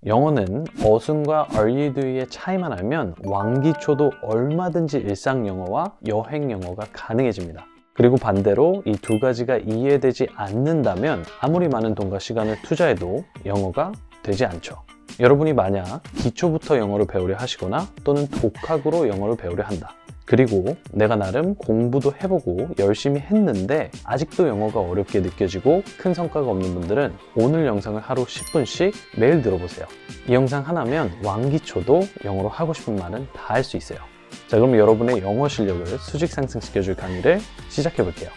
영어는 어순과 are you do의 차이만 알면 왕기초도 얼마든지 일상 영어와 여행 영어가 가능해집니다. 그리고 반대로 이 두 가지가 이해되지 않는다면 아무리 많은 돈과 시간을 투자해도 영어가 되지 않죠. 여러분이 만약 기초부터 영어를 배우려 하시거나 또는 독학으로 영어를 배우려 한다. 그리고 내가 나름 공부도 해보고 열심히 했는데 아직도 영어가 어렵게 느껴지고 큰 성과가 없는 분들은 오늘 영상을 하루 10분씩 매일 들어보세요. 이 영상 하나면 왕기초도 영어로 하고 싶은 말은 다 할 수 있어요. 자, 그럼 여러분의 영어 실력을 수직 상승시켜줄 강의를 시작해 볼게요.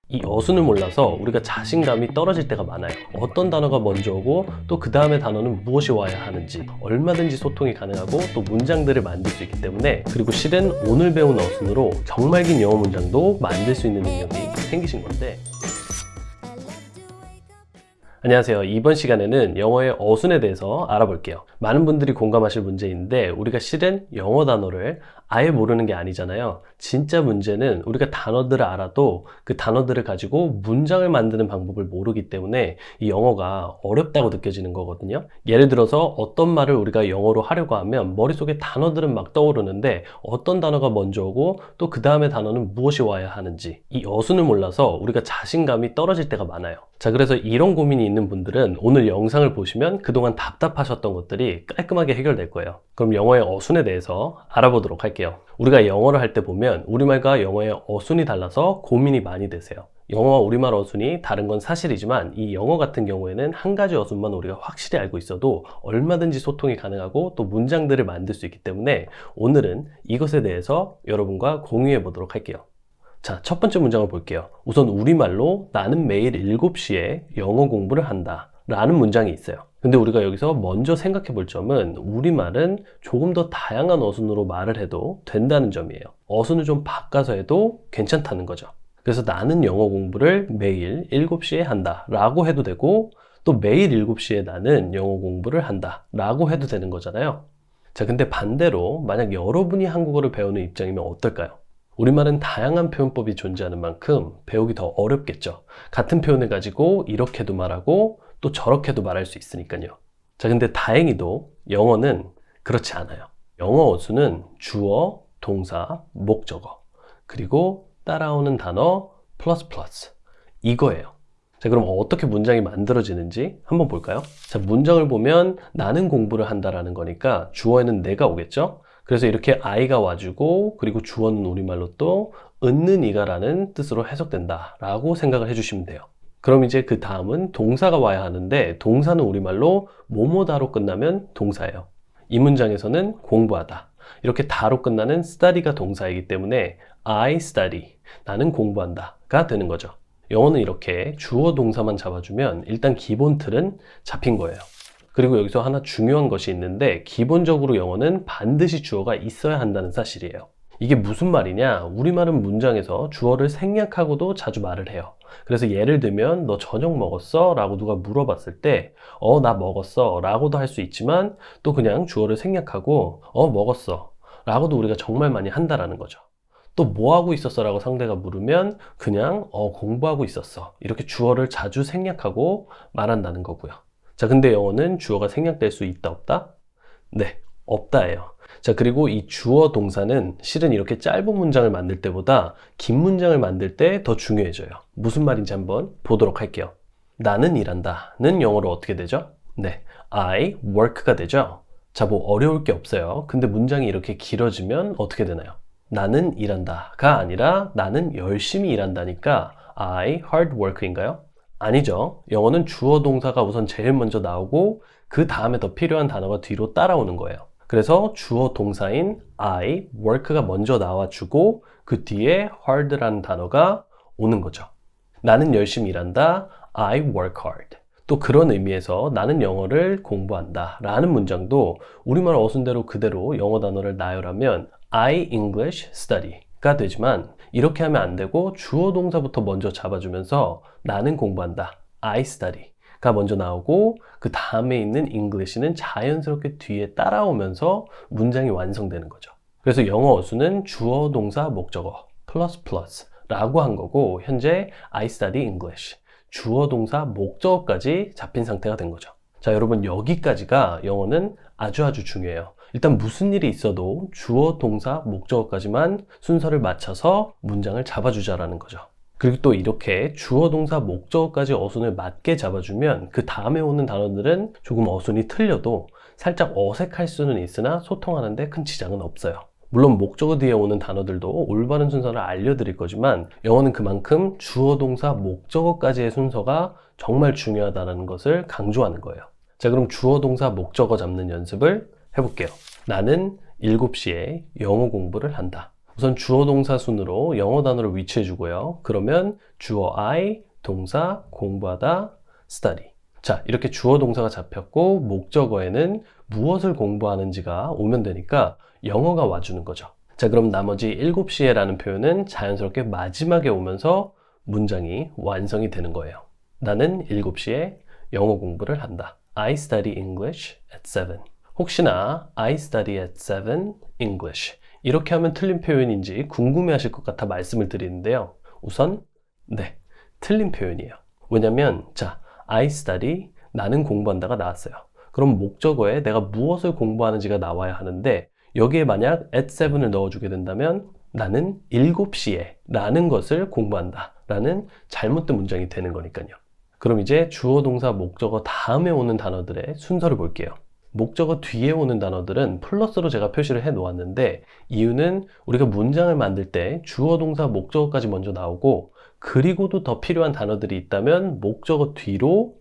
이 어순을 몰라서 우리가 자신감이 떨어질 때가 많아요. 어떤 단어가 먼저 오고 또 그 다음에 단어는 무엇이 와야 하는지 얼마든지 소통이 가능하고 또 문장들을 만들 수 있기 때문에, 그리고 실은 오늘 배운 어순으로 정말 긴 영어 문장도 만들 수 있는 능력이 생기신 건데, 안녕하세요. 이번 시간에는 영어의 어순에 대해서 알아볼게요. 많은 분들이 공감하실 문제인데 우리가 실은 영어 단어를 아예 모르는 게 아니잖아요. 진짜 문제는 우리가 단어들을 알아도 그 단어들을 가지고 문장을 만드는 방법을 모르기 때문에 이 영어가 어렵다고 느껴지는 거거든요. 예를 들어서 어떤 말을 우리가 영어로 하려고 하면 머릿속에 단어들은 막 떠오르는데 어떤 단어가 먼저 오고 또 그 다음에 단어는 무엇이 와야 하는지, 이 어순을 몰라서 우리가 자신감이 떨어질 때가 많아요. 자, 그래서 이런 고민이 있는 분들은 오늘 영상을 보시면 그동안 답답하셨던 것들이 깔끔하게 해결될 거예요. 그럼 영어의 어순에 대해서 알아보도록 할게요. 우리가 영어를 할 때 보면 우리말과 영어의 어순이 달라서 고민이 많이 되세요. 영어와 우리말 어순이 다른 건 사실이지만 이 영어 같은 경우에는 한 가지 어순만 우리가 확실히 알고 있어도 얼마든지 소통이 가능하고 또 문장들을 만들 수 있기 때문에 오늘은 이것에 대해서 여러분과 공유해 보도록 할게요. 자, 첫 번째 문장을 볼게요. 우선 우리말로 나는 매일 7시에 영어 공부를 한다 라는 문장이 있어요. 근데 우리가 여기서 먼저 생각해 볼 점은 우리말은 조금 더 다양한 어순으로 말을 해도 된다는 점이에요. 어순을 좀 바꿔서 해도 괜찮다는 거죠. 그래서 나는 영어 공부를 매일 7시에 한다 라고 해도 되고, 또 매일 7시에 나는 영어 공부를 한다 라고 해도 되는 거잖아요. 자, 근데 반대로 만약 여러분이 한국어를 배우는 입장이면 어떨까요? 우리말은 다양한 표현법이 존재하는 만큼 배우기 더 어렵겠죠. 같은 표현을 가지고 이렇게도 말하고 또 저렇게도 말할 수 있으니까요. 자, 근데 다행히도 영어는 그렇지 않아요. 영어 어순은 주어, 동사, 목적어, 그리고 따라오는 단어 플러스 플러스, 이거예요. 자, 그럼 어떻게 문장이 만들어지는지 한번 볼까요? 자, 문장을 보면 나는 공부를 한다라는 거니까 주어에는 내가 오겠죠? 그래서 이렇게 I가 와주고, 그리고 주어는 우리말로 또 은는 이가 라는 뜻으로 해석된다 라고 생각을 해주시면 돼요. 그럼 이제 그 다음은 동사가 와야 하는데 동사는 우리말로 뭐뭐다로 끝나면 동사예요. 이 문장에서는 공부하다, 이렇게 다로 끝나는 study가 동사이기 때문에 I study, 나는 공부한다 가 되는 거죠. 영어는 이렇게 주어 동사만 잡아주면 일단 기본 틀은 잡힌 거예요. 그리고 여기서 하나 중요한 것이 있는데, 기본적으로 영어는 반드시 주어가 있어야 한다는 사실이에요. 이게 무슨 말이냐? 우리말은 문장에서 주어를 생략하고도 자주 말을 해요. 그래서 예를 들면 너 저녁 먹었어? 라고 누가 물어봤을 때 나 먹었어 라고도 할 수 있지만, 또 그냥 주어를 생략하고 먹었어 라고도 우리가 정말 많이 한다라는 거죠. 또 뭐 하고 있었어? 라고 상대가 물으면 그냥 공부하고 있었어, 이렇게 주어를 자주 생략하고 말한다는 거고요. 자, 근데 영어는 주어가 생략될 수 있다 없다? 네, 없다예요. 자, 그리고 이 주어 동사는 실은 이렇게 짧은 문장을 만들 때보다 긴 문장을 만들 때 더 중요해져요. 무슨 말인지 한번 보도록 할게요. 나는 일한다는 영어로 어떻게 되죠? 네, I work가 되죠. 자, 뭐 어려울 게 없어요. 근데 문장이 이렇게 길어지면 어떻게 되나요? 나는 일한다가 아니라 나는 열심히 일한다니까 I hard work인가요? 아니죠. 영어는 주어 동사가 우선 제일 먼저 나오고 그 다음에 더 필요한 단어가 뒤로 따라오는 거예요. 그래서 주어 동사인 I work가 먼저 나와주고 그 뒤에 hard라는 단어가 오는 거죠. 나는 열심히 일한다, I work hard. 또 그런 의미에서 나는 영어를 공부한다 라는 문장도 우리말 어순대로 그대로 영어 단어를 나열하면 I English study가 되지만, 이렇게 하면 안 되고 주어 동사부터 먼저 잡아주면서 나는 공부한다, I study가 먼저 나오고 그 다음에 있는 English는 자연스럽게 뒤에 따라오면서 문장이 완성되는 거죠. 그래서 영어 어순은 주어, 동사, 목적어 플러스 플러스 라고 한 거고, 현재 I study English, 주어, 동사, 목적어까지 잡힌 상태가 된 거죠. 자, 여러분 여기까지가 영어는 아주 중요해요. 일단 무슨 일이 있어도 주어, 동사, 목적어까지만 순서를 맞춰서 문장을 잡아주자라는 거죠. 그리고 또 이렇게 주어, 동사, 목적어까지 어순을 맞게 잡아주면 그 다음에 오는 단어들은 조금 어순이 틀려도 살짝 어색할 수는 있으나 소통하는데 큰 지장은 없어요. 물론 목적어 뒤에 오는 단어들도 올바른 순서를 알려드릴 거지만 영어는 그만큼 주어, 동사, 목적어까지의 순서가 정말 중요하다는 것을 강조하는 거예요. 자, 그럼 주어, 동사, 목적어 잡는 연습을 해볼게요. 나는 7시에 영어 공부를 한다. 우선 주어, 동사 순으로 영어 단어를 위치해 주고요. 그러면 주어 I, 동사 공부하다, study. 자, 이렇게 주어, 동사가 잡혔고 목적어에는 무엇을 공부하는지가 오면 되니까 영어가 와주는 거죠. 자, 그럼 나머지 7시에 라는 표현은 자연스럽게 마지막에 오면서 문장이 완성이 되는 거예요. 나는 7시에 영어 공부를 한다. I study English at 7. 혹시나 I study at 7 English 이렇게 하면 틀린 표현인지 궁금해하실 것 같아 말씀을 드리는데요. 우선 네, 틀린 표현이에요. 왜냐면 자, I study 나는 공부한다가 나왔어요. 그럼 목적어에 내가 무엇을 공부하는지가 나와야 하는데 여기에 만약 at 7을 넣어주게 된다면 나는 7시에 라는 것을 공부한다 라는 잘못된 문장이 되는 거니까요. 그럼 이제 주어, 동사, 목적어 다음에 오는 단어들의 순서를 볼게요. 목적어 뒤에 오는 단어들은 플러스로 제가 표시를 해 놓았는데 이유는 우리가 문장을 만들 때 주어, 동사, 목적어까지 먼저 나오고 그리고도 더 필요한 단어들이 있다면 목적어 뒤로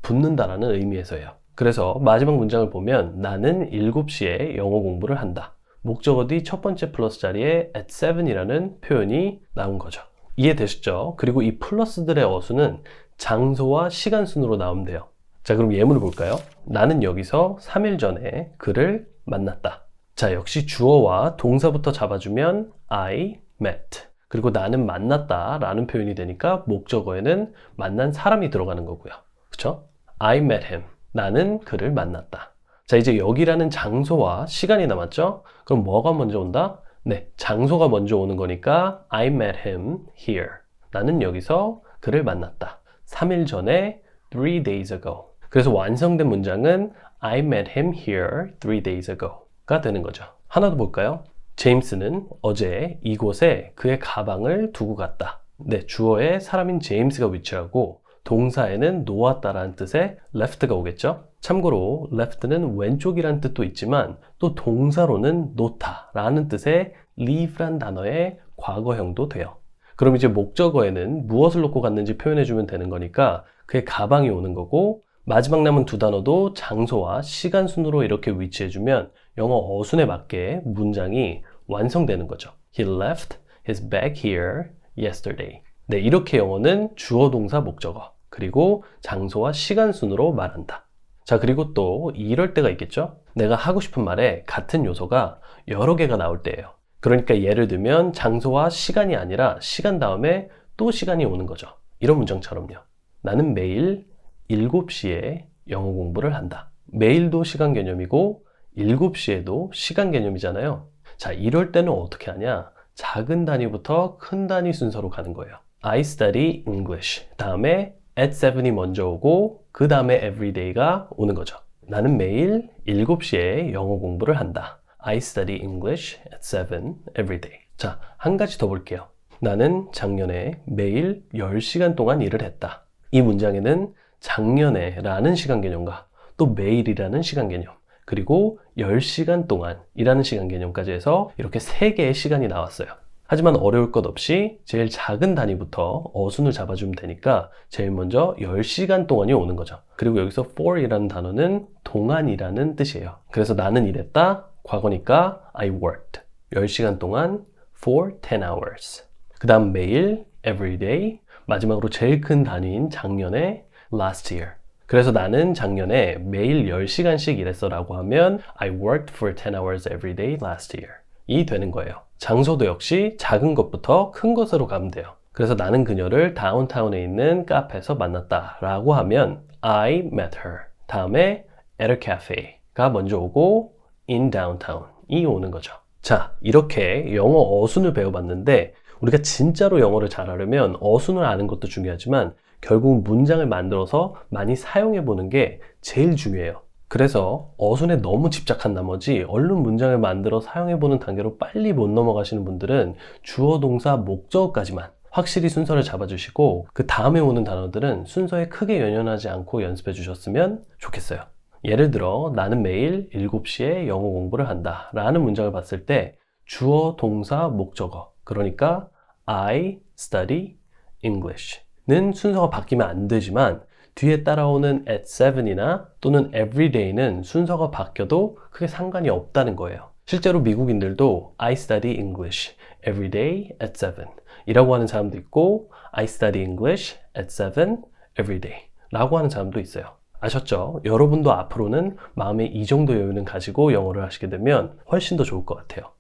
붙는다라는 의미에서예요. 그래서 마지막 문장을 보면 나는 7시에 영어 공부를 한다. 목적어 뒤 첫 번째 플러스 자리에 at 7이라는 표현이 나온 거죠. 이해되셨죠? 그리고 이 플러스들의 어수는 장소와 시간 순으로 나오면 돼요. 자, 그럼 예문을 볼까요? 나는 여기서 3일 전에 그를 만났다. 자, 역시 주어와 동사부터 잡아주면 I met. 그리고 나는 만났다 라는 표현이 되니까 목적어에는 만난 사람이 들어가는 거고요. 그쵸? I met him. 나는 그를 만났다. 자, 이제 여기라는 장소와 시간이 남았죠? 그럼 뭐가 먼저 온다? 네, 장소가 먼저 오는 거니까 I met him here. 나는 여기서 그를 만났다. 3일 전에 3 days ago. 그래서 완성된 문장은 I met him here 3 days ago가 되는 거죠. 하나 더 볼까요? 제임스는 어제 이곳에 그의 가방을 두고 갔다. 네, 주어에 사람인 제임스가 위치하고 동사에는 놓았다라는 뜻의 left가 오겠죠? 참고로 left는 왼쪽이라는 뜻도 있지만 또 동사로는 놓다라는 뜻의 leave란 단어의 과거형도 돼요. 그럼 이제 목적어에는 무엇을 놓고 갔는지 표현해주면 되는 거니까 그의 가방이 오는 거고 마지막 남은 두 단어도 장소와 시간 순으로 이렇게 위치해주면 영어 어순에 맞게 문장이 완성되는 거죠. He left his bag here yesterday. 네, 이렇게 영어는 주어, 동사, 목적어 그리고 장소와 시간 순으로 말한다. 자, 그리고 또 이럴 때가 있겠죠? 내가 하고 싶은 말에 같은 요소가 여러 개가 나올 때예요. 그러니까 예를 들면 장소와 시간이 아니라 시간 다음에 또 시간이 오는 거죠. 이런 문장처럼요. 나는 매일 7시에 영어 공부를 한다. 매일도 시간 개념이고 7시에도 시간 개념이잖아요. 자, 이럴 때는 어떻게 하냐? 작은 단위부터 큰 단위 순서로 가는 거예요. I study English. 다음에 at 7이 먼저 오고 그 다음에 everyday가 오는 거죠. 나는 매일 7시에 영어 공부를 한다. I study English at 7 every day. 자, 한 가지 더 볼게요. 나는 작년에 매일 10시간 동안 일을 했다. 이 문장에는 작년에 라는 시간 개념과 또 매일이라는 시간 개념 그리고 10시간 동안이라는 시간 개념까지 해서 이렇게 3개의 시간이 나왔어요. 하지만 어려울 것 없이 제일 작은 단위부터 어순을 잡아주면 되니까 제일 먼저 10시간 동안이 오는 거죠. 그리고 여기서 for이라는 단어는 동안이라는 뜻이에요. 그래서 나는 일했다, 과거니까 I worked. 10시간 동안 for 10 hours. 그 다음 매일, every day. 마지막으로 제일 큰 단위인 작년에 last year. 그래서 나는 작년에 매일 10시간씩 일했어 라고 하면 I worked for 10 hours every day last year. 이 되는 거예요. 장소도 역시 작은 것부터 큰 것으로 가면 돼요. 그래서 나는 그녀를 다운타운에 있는 카페에서 만났다 라고 하면 I met her. 다음에 at a cafe가 먼저 오고 in downtown이 오는 거죠. 자, 이렇게 영어 어순을 배워봤는데 우리가 진짜로 영어를 잘하려면 어순을 아는 것도 중요하지만 결국 문장을 만들어서 많이 사용해 보는 게 제일 중요해요. 그래서 어순에 너무 집착한 나머지 얼른 문장을 만들어 사용해 보는 단계로 빨리 못 넘어가시는 분들은 주어, 동사, 목적어까지만 확실히 순서를 잡아주시고 그 다음에 오는 단어들은 순서에 크게 연연하지 않고 연습해 주셨으면 좋겠어요. 예를 들어 나는 매일 7시에 영어 공부를 한다 라는 문장을 봤을 때 주어, 동사, 목적어, 그러니까 I study English 는 순서가 바뀌면 안 되지만 뒤에 따라오는 at 7이나 또는 every day는 순서가 바뀌어도 크게 상관이 없다는 거예요. 실제로 미국인들도 I study English every day at 7 이라고 하는 사람도 있고 I study English at 7 every day 라고 하는 사람도 있어요. 아셨죠? 여러분도 앞으로는 마음에 이 정도 여유는 가지고 영어를 하시게 되면 훨씬 더 좋을 것 같아요.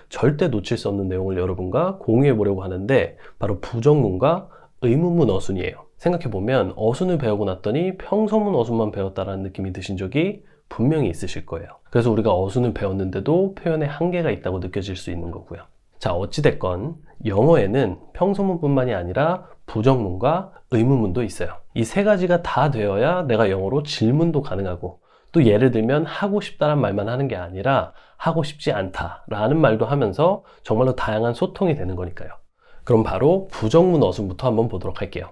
절대 놓칠 수 없는 내용을 여러분과 공유해 보려고 하는데 바로 부정문과 의문문 어순이에요. 생각해보면 어순을 배우고 났더니 평서문 어순만 배웠다라는 느낌이 드신 적이 분명히 있으실 거예요. 그래서 우리가 어순을 배웠는데도 표현에 한계가 있다고 느껴질 수 있는 거고요. 자, 어찌됐건 영어에는 평서문뿐만이 아니라 부정문과 의문문도 있어요. 이 세 가지가 다 되어야 내가 영어로 질문도 가능하고 또 예를 들면 하고 싶다란 말만 하는 게 아니라 하고 싶지 않다라는 말도 하면서 정말로 다양한 소통이 되는 거니까요. 그럼 바로 부정문 어순부터 한번 보도록 할게요.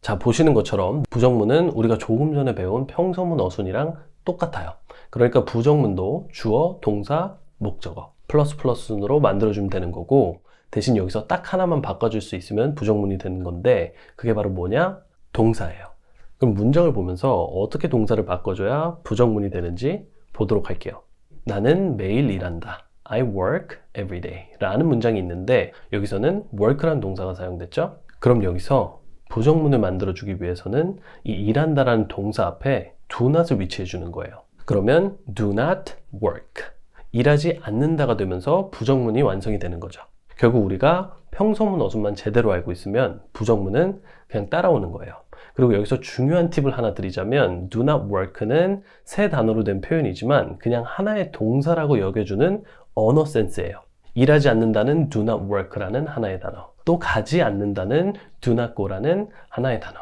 자, 보시는 것처럼 부정문은 우리가 조금 전에 배운 평서문 어순이랑 똑같아요. 그러니까 부정문도 주어, 동사, 목적어 플러스 플러스 순으로 만들어주면 되는 거고 대신 여기서 딱 하나만 바꿔줄 수 있으면 부정문이 되는 건데 그게 바로 뭐냐? 동사예요. 그럼 문장을 보면서 어떻게 동사를 바꿔줘야 부정문이 되는지 보도록 할게요. 나는 매일 일한다. I work every day 라는 문장이 있는데 여기서는 work라는 동사가 사용됐죠? 그럼 여기서 부정문을 만들어주기 위해서는 이 일한다라는 동사 앞에 do not을 위치해 주는 거예요. 그러면 do not work 일하지 않는다가 되면서 부정문이 완성이 되는 거죠. 결국 우리가 평서문 어순만 제대로 알고 있으면 부정문은 그냥 따라오는 거예요. 그리고 여기서 중요한 팁을 하나 드리자면 do not work는 세 단어로 된 표현이지만 그냥 하나의 동사라고 여겨주는 언어 센스예요. 일하지 않는다는 do not work라는 하나의 단어, 또 가지 않는다는 do not go라는 하나의 단어.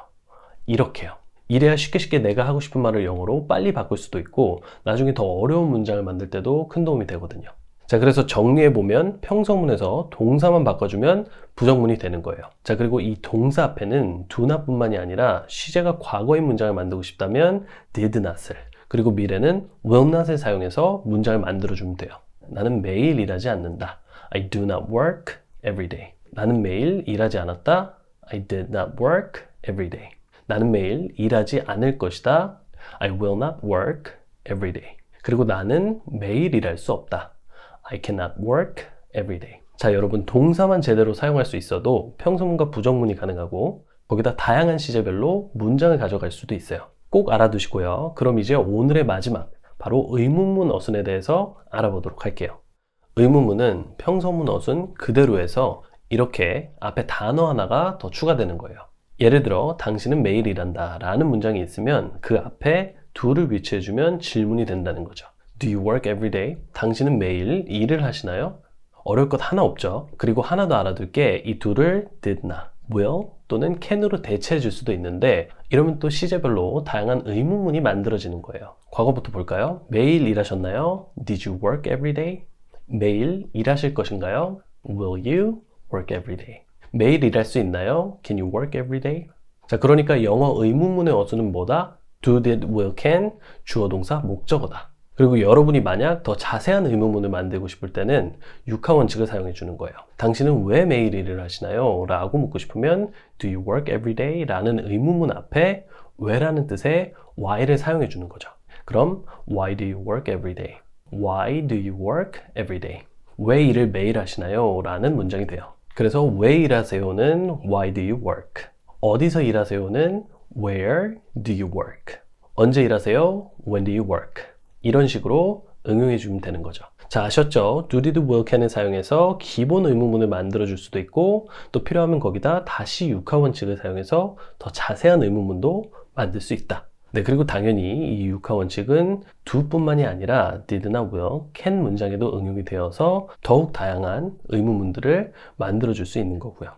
이렇게요. 이래야 쉽게 내가 하고 싶은 말을 영어로 빨리 바꿀 수도 있고 나중에 더 어려운 문장을 만들 때도 큰 도움이 되거든요. 자, 그래서 정리해보면 평서문에서 동사만 바꿔주면 부정문이 되는 거예요. 자, 그리고 이 동사 앞에는 do not 뿐만이 아니라 시제가 과거의 문장을 만들고 싶다면 did not을, 그리고 미래는 will not을 사용해서 문장을 만들어주면 돼요. 나는 매일 일하지 않는다. I do not work every day. 나는 매일 일하지 않았다. I did not work every day. 나는 매일 일하지 않을 것이다. I will not work every day. 그리고 나는 매일 일할 수 없다. I cannot work every day. 자, 여러분 동사만 제대로 사용할 수 있어도 평서문과 부정문이 가능하고 거기다 다양한 시제별로 문장을 가져갈 수도 있어요. 꼭 알아두시고요. 그럼 이제 오늘의 마지막 바로 의문문 어순에 대해서 알아보도록 할게요. 의문문은 평서문 어순 그대로 해서 이렇게 앞에 단어 하나가 더 추가되는 거예요. 예를 들어 당신은 매일 일한다 라는 문장이 있으면 그 앞에 do를 위치해주면 질문이 된다는 거죠. Do you work every day? 당신은 매일 일을 하시나요? 어려울 것 하나 없죠. 그리고 하나 더 알아둘 게 이 do를 did not, will 또는 can으로 대체해 줄 수도 있는데 이러면 또 시제별로 다양한 의문문이 만들어지는 거예요. 과거부터 볼까요? 매일 일하셨나요? Did you work every day? 매일 일하실 것인가요? Will you work every day? 매일 일할 수 있나요? Can you work every day? 자, 그러니까 영어 의문문의 어순은 뭐다? Do, did, will, can, 주어, 동사, 목적어다. 그리고 여러분이 만약 더 자세한 의문문을 만들고 싶을 때는 육하 원칙을 사용해 주는 거예요. 당신은 왜 매일 일을 하시나요? 라고 묻고 싶으면 Do you work every day? 라는 의문문 앞에 왜라는 뜻의 why를 사용해 주는 거죠. 그럼 Why do you work every day? Why do you work every day? 왜 일을 매일 하시나요? 라는 문장이 돼요. 그래서 왜 일하세요는 Why do you work? 어디서 일하세요는 Where do you work? 언제 일하세요? When do you work? 이런 식으로 응용해 주면 되는 거죠. 자, 아셨죠? do, did, will, can을 사용해서 기본 의문문을 만들어 줄 수도 있고 또 필요하면 거기다 다시 육하 원칙을 사용해서 더 자세한 의문문도 만들 수 있다. 네, 그리고 당연히 이 육하 원칙은 do 뿐만이 아니라 did나 will, can 문장에도 응용이 되어서 더욱 다양한 의문문들을 만들어 줄 수 있는 거고요.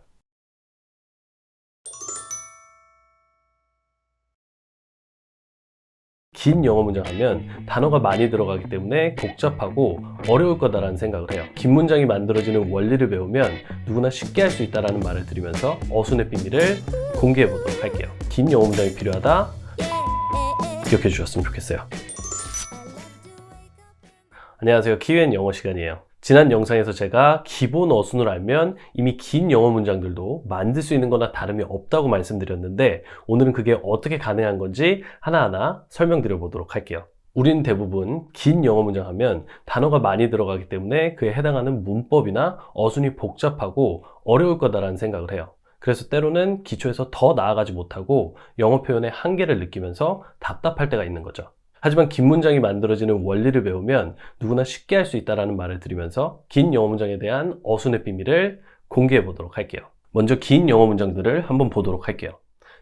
긴 영어 문장 하면 단어가 많이 들어가기 때문에 복잡하고 어려울 거다라는 생각을 해요. 긴 문장이 만들어지는 원리를 배우면 누구나 쉽게 할 수 있다라는 말을 드리면서 어순의 비밀을 공개해 보도록 할게요. 긴 영어 문장이 필요하다 기억해 주셨으면 좋겠어요. 안녕하세요. 키위엔 영어 시간이에요. 지난 영상에서 제가 기본 어순을 알면 이미 긴 영어 문장들도 만들 수 있는 거나 다름이 없다고 말씀드렸는데 오늘은 그게 어떻게 가능한 건지 하나하나 설명드려 보도록 할게요. 우리는 대부분 긴 영어 문장 하면 단어가 많이 들어가기 때문에 그에 해당하는 문법이나 어순이 복잡하고 어려울 거다라는 생각을 해요. 그래서 때로는 기초에서 더 나아가지 못하고 영어 표현의 한계를 느끼면서 답답할 때가 있는 거죠. 하지만 긴 문장이 만들어지는 원리를 배우면 누구나 쉽게 할 수 있다는 말을 드리면서 긴 영어 문장에 대한 어순의 비밀을 공개해 보도록 할게요. 먼저 긴 영어 문장들을 한번 보도록 할게요.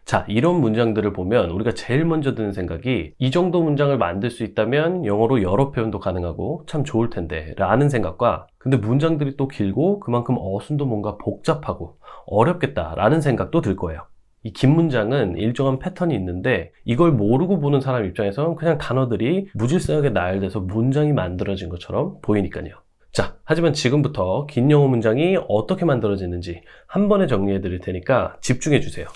자, 이런 문장들을 보면 우리가 제일 먼저 드는 생각이 이 정도 문장을 만들 수 있다면 영어로 여러 표현도 가능하고 참 좋을 텐데 라는 생각과 근데 문장들이 또 길고 그만큼 어순도 뭔가 복잡하고 어렵겠다 라는 생각도 들 거예요. 이 긴 문장은 일정한 패턴이 있는데 이걸 모르고 보는 사람 입장에서는 그냥 단어들이 무질서하게 나열돼서 문장이 만들어진 것처럼 보이니까요. 자, 하지만 지금부터 긴 영어 문장이 어떻게 만들어지는지 한 번에 정리해 드릴 테니까 집중해 주세요.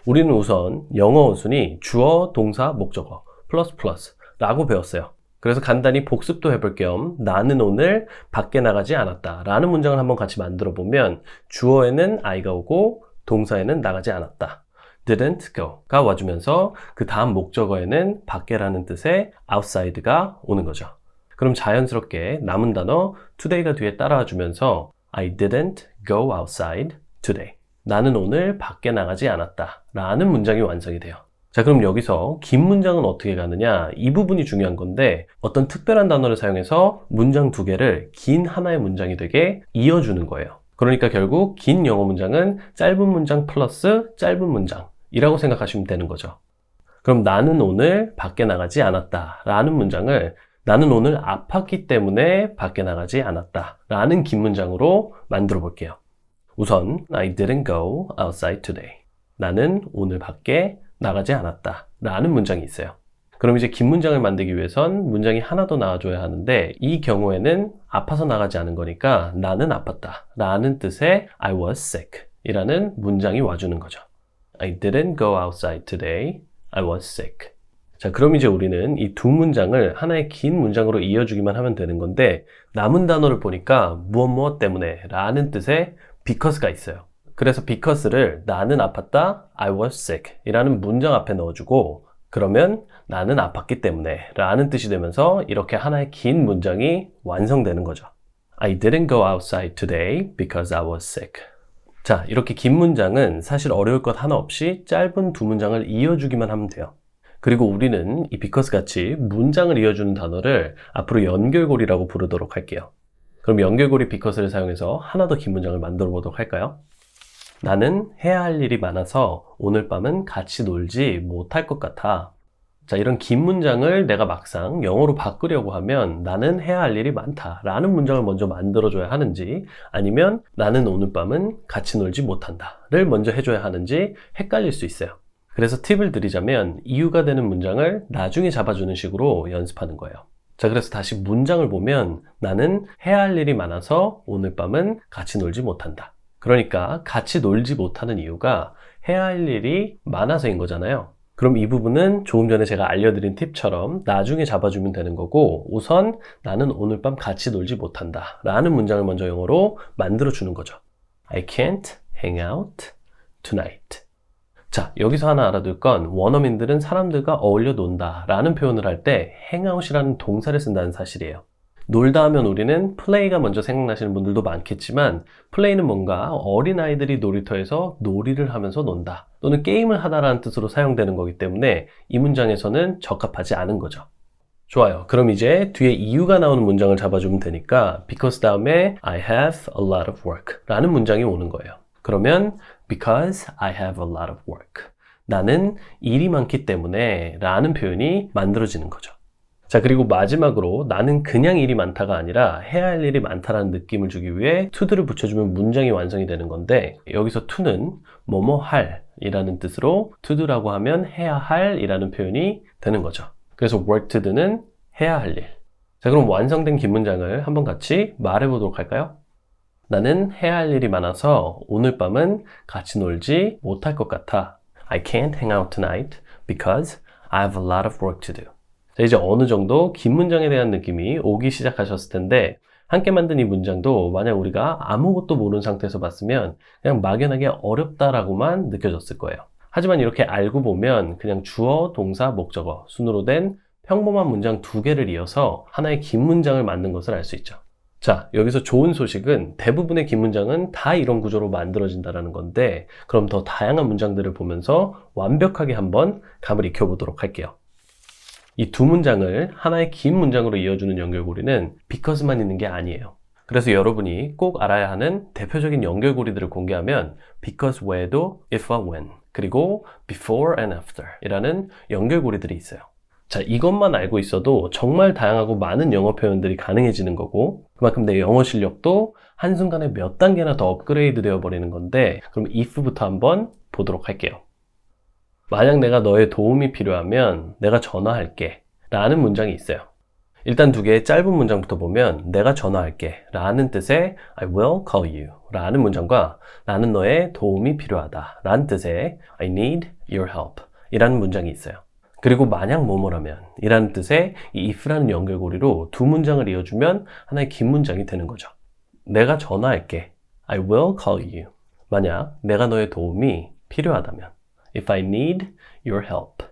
우리는 우선 영어 어순이 주어, 동사, 목적어, 플러스 플러스 라고 배웠어요. 그래서 간단히 복습도 해볼 겸 나는 오늘 밖에 나가지 않았다 라는 문장을 한번 같이 만들어 보면 주어에는 I가 오고 동사에는 나가지 않았다 didn't go가 와주면서 그 다음 목적어에는 밖에라는 뜻의 outside가 오는 거죠. 그럼 자연스럽게 남은 단어 today가 뒤에 따라와 주면서 I didn't go outside today. 나는 오늘 밖에 나가지 않았다 라는 문장이 완성이 돼요. 자, 그럼 여기서 긴 문장은 어떻게 가느냐 이 부분이 중요한 건데 어떤 특별한 단어를 사용해서 문장 두 개를 긴 하나의 문장이 되게 이어주는 거예요. 그러니까 결국 긴 영어 문장은 짧은 문장 플러스 짧은 문장 이라고 생각하시면 되는 거죠. 그럼 나는 오늘 밖에 나가지 않았다 라는 문장을 나는 오늘 아팠기 때문에 밖에 나가지 않았다 라는 긴 문장으로 만들어 볼게요. 우선 I didn't go outside today. 나는 오늘 밖에 나가지 않았다 라는 문장이 있어요. 그럼 이제 긴 문장을 만들기 위해선 문장이 하나 더 나와줘야 하는데 이 경우에는 아파서 나가지 않은 거니까 나는 아팠다 라는 뜻의 I was sick 이라는 문장이 와주는 거죠. I didn't go outside today. I was sick. 자, 그럼 이제 우리는 이 두 문장을 하나의 긴 문장으로 이어주기만 하면 되는 건데 남은 단어를 보니까 무엇 때문에 라는 뜻의 because가 있어요. 그래서 because를 나는 아팠다, I was sick 이라는 문장 앞에 넣어주고 그러면 나는 아팠기 때문에 라는 뜻이 되면서 이렇게 하나의 긴 문장이 완성되는 거죠. I didn't go outside today because I was sick. 자, 이렇게 긴 문장은 사실 어려울 것 하나 없이 짧은 두 문장을 이어주기만 하면 돼요. 그리고 우리는 이 because 같이 문장을 이어주는 단어를 앞으로 연결고리라고 부르도록 할게요. 그럼 연결고리 because를 사용해서 하나 더 긴 문장을 만들어 보도록 할까요? 나는 해야 할 일이 많아서 오늘 밤은 같이 놀지 못할 것 같아. 자, 이런 긴 문장을 내가 막상 영어로 바꾸려고 하면 나는 해야 할 일이 많다 라는 문장을 먼저 만들어줘야 하는지 아니면 나는 오늘 밤은 같이 놀지 못한다 를 먼저 해줘야 하는지 헷갈릴 수 있어요. 그래서 팁을 드리자면 이유가 되는 문장을 나중에 잡아주는 식으로 연습하는 거예요. 자, 그래서 다시 문장을 보면 나는 해야 할 일이 많아서 오늘 밤은 같이 놀지 못한다. 그러니까 같이 놀지 못하는 이유가 해야 할 일이 많아서인 거잖아요. 그럼 이 부분은 조금 전에 제가 알려드린 팁처럼 나중에 잡아주면 되는 거고 우선 나는 오늘 밤 같이 놀지 못한다 라는 문장을 먼저 영어로 만들어주는 거죠. I can't hang out tonight. 자, 여기서 하나 알아둘 건 원어민들은 사람들과 어울려 논다 라는 표현을 할 때 hangout이라는 동사를 쓴다는 사실이에요. 놀다 하면 우리는 플레이가 먼저 생각나시는 분들도 많겠지만 플레이는 뭔가 어린아이들이 놀이터에서 놀이를 하면서 논다 또는 게임을 하다라는 뜻으로 사용되는 거기 때문에 이 문장에서는 적합하지 않은 거죠. 좋아요. 그럼 이제 뒤에 이유가 나오는 문장을 잡아주면 되니까 because 다음에 I have a lot of work 라는 문장이 오는 거예요. 그러면 because I have a lot of work. 나는 일이 많기 때문에 라는 표현이 만들어지는 거죠. 자, 그리고 마지막으로 나는 그냥 일이 많다가 아니라 해야 할 일이 많다라는 느낌을 주기 위해 to를 붙여주면 문장이 완성이 되는 건데 여기서 to는 뭐뭐 할 이라는 뜻으로 to도라고 하면 해야 할 이라는 표현이 되는 거죠. 그래서 work to do는 해야 할 일. 자, 그럼 완성된 긴 문장을 한번 같이 말해보도록 할까요? 나는 해야 할 일이 많아서 오늘 밤은 같이 놀지 못할 것 같아. I can't hang out tonight because I have a lot of work to do. 자, 이제 어느 정도 긴 문장에 대한 느낌이 오기 시작하셨을 텐데 함께 만든 이 문장도 만약 우리가 아무것도 모르는 상태에서 봤으면 그냥 막연하게 어렵다라고만 느껴졌을 거예요. 하지만 이렇게 알고 보면 그냥 주어, 동사, 목적어 순으로 된 평범한 문장 2개를 이어서 하나의 긴 문장을 만든 것을 알 수 있죠. 자, 여기서 좋은 소식은 대부분의 긴 문장은 다 이런 구조로 만들어진다는 건데 그럼 더 다양한 문장들을 보면서 완벽하게 한번 감을 익혀보도록 할게요. 이 두 문장을 하나의 긴 문장으로 이어주는 연결고리는 because만 있는 게 아니에요. 그래서 여러분이 꼭 알아야 하는 대표적인 연결고리들을 공개하면 because 외에도 if와 when, 그리고 before and after 이라는 연결고리들이 있어요. 자, 이것만 알고 있어도 정말 다양하고 많은 영어 표현들이 가능해지는 거고 그만큼 내 영어 실력도 한순간에 몇 단계나 더 업그레이드 되어 버리는 건데 그럼 if부터 한번 보도록 할게요. 만약 내가 너의 도움이 필요하면 내가 전화할게 라는 문장이 있어요. 일단 2개의 짧은 문장부터 보면 내가 전화할게 라는 뜻의 I will call you 라는 문장과 나는 너의 도움이 필요하다 라는 뜻의 I need your help 이라는 문장이 있어요. 그리고 만약 뭐뭐라면 이라는 뜻의 이 if라는 연결고리로 두 문장을 이어주면 하나의 긴 문장이 되는 거죠. 내가 전화할게 I will call you. 만약 내가 너의 도움이 필요하다면 If I need your help.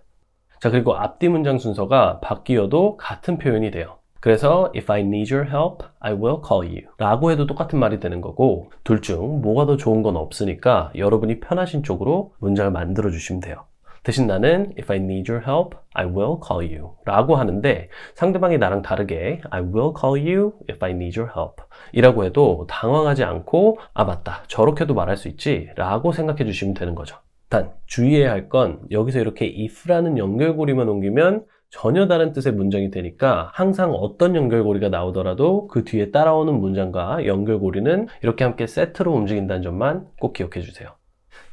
자, 그리고 앞뒤 문장 순서가 바뀌어도 같은 표현이 돼요. 그래서 If I need your help, I will call you 라고 해도 똑같은 말이 되는 거고 둘 중 뭐가 더 좋은 건 없으니까 여러분이 편하신 쪽으로 문장을 만들어 주시면 돼요. 대신 나는 If I need your help, I will call you 라고 하는데 상대방이 나랑 다르게 I will call you if I need your help 이라고 해도 당황하지 않고 아 맞다 저렇게도 말할 수 있지 라고 생각해 주시면 되는 거죠. 단 주의해야 할 건 여기서 이렇게 if라는 연결고리만 옮기면 전혀 다른 뜻의 문장이 되니까 항상 어떤 연결고리가 나오더라도 그 뒤에 따라오는 문장과 연결고리는 이렇게 함께 세트로 움직인다는 점만 꼭 기억해 주세요.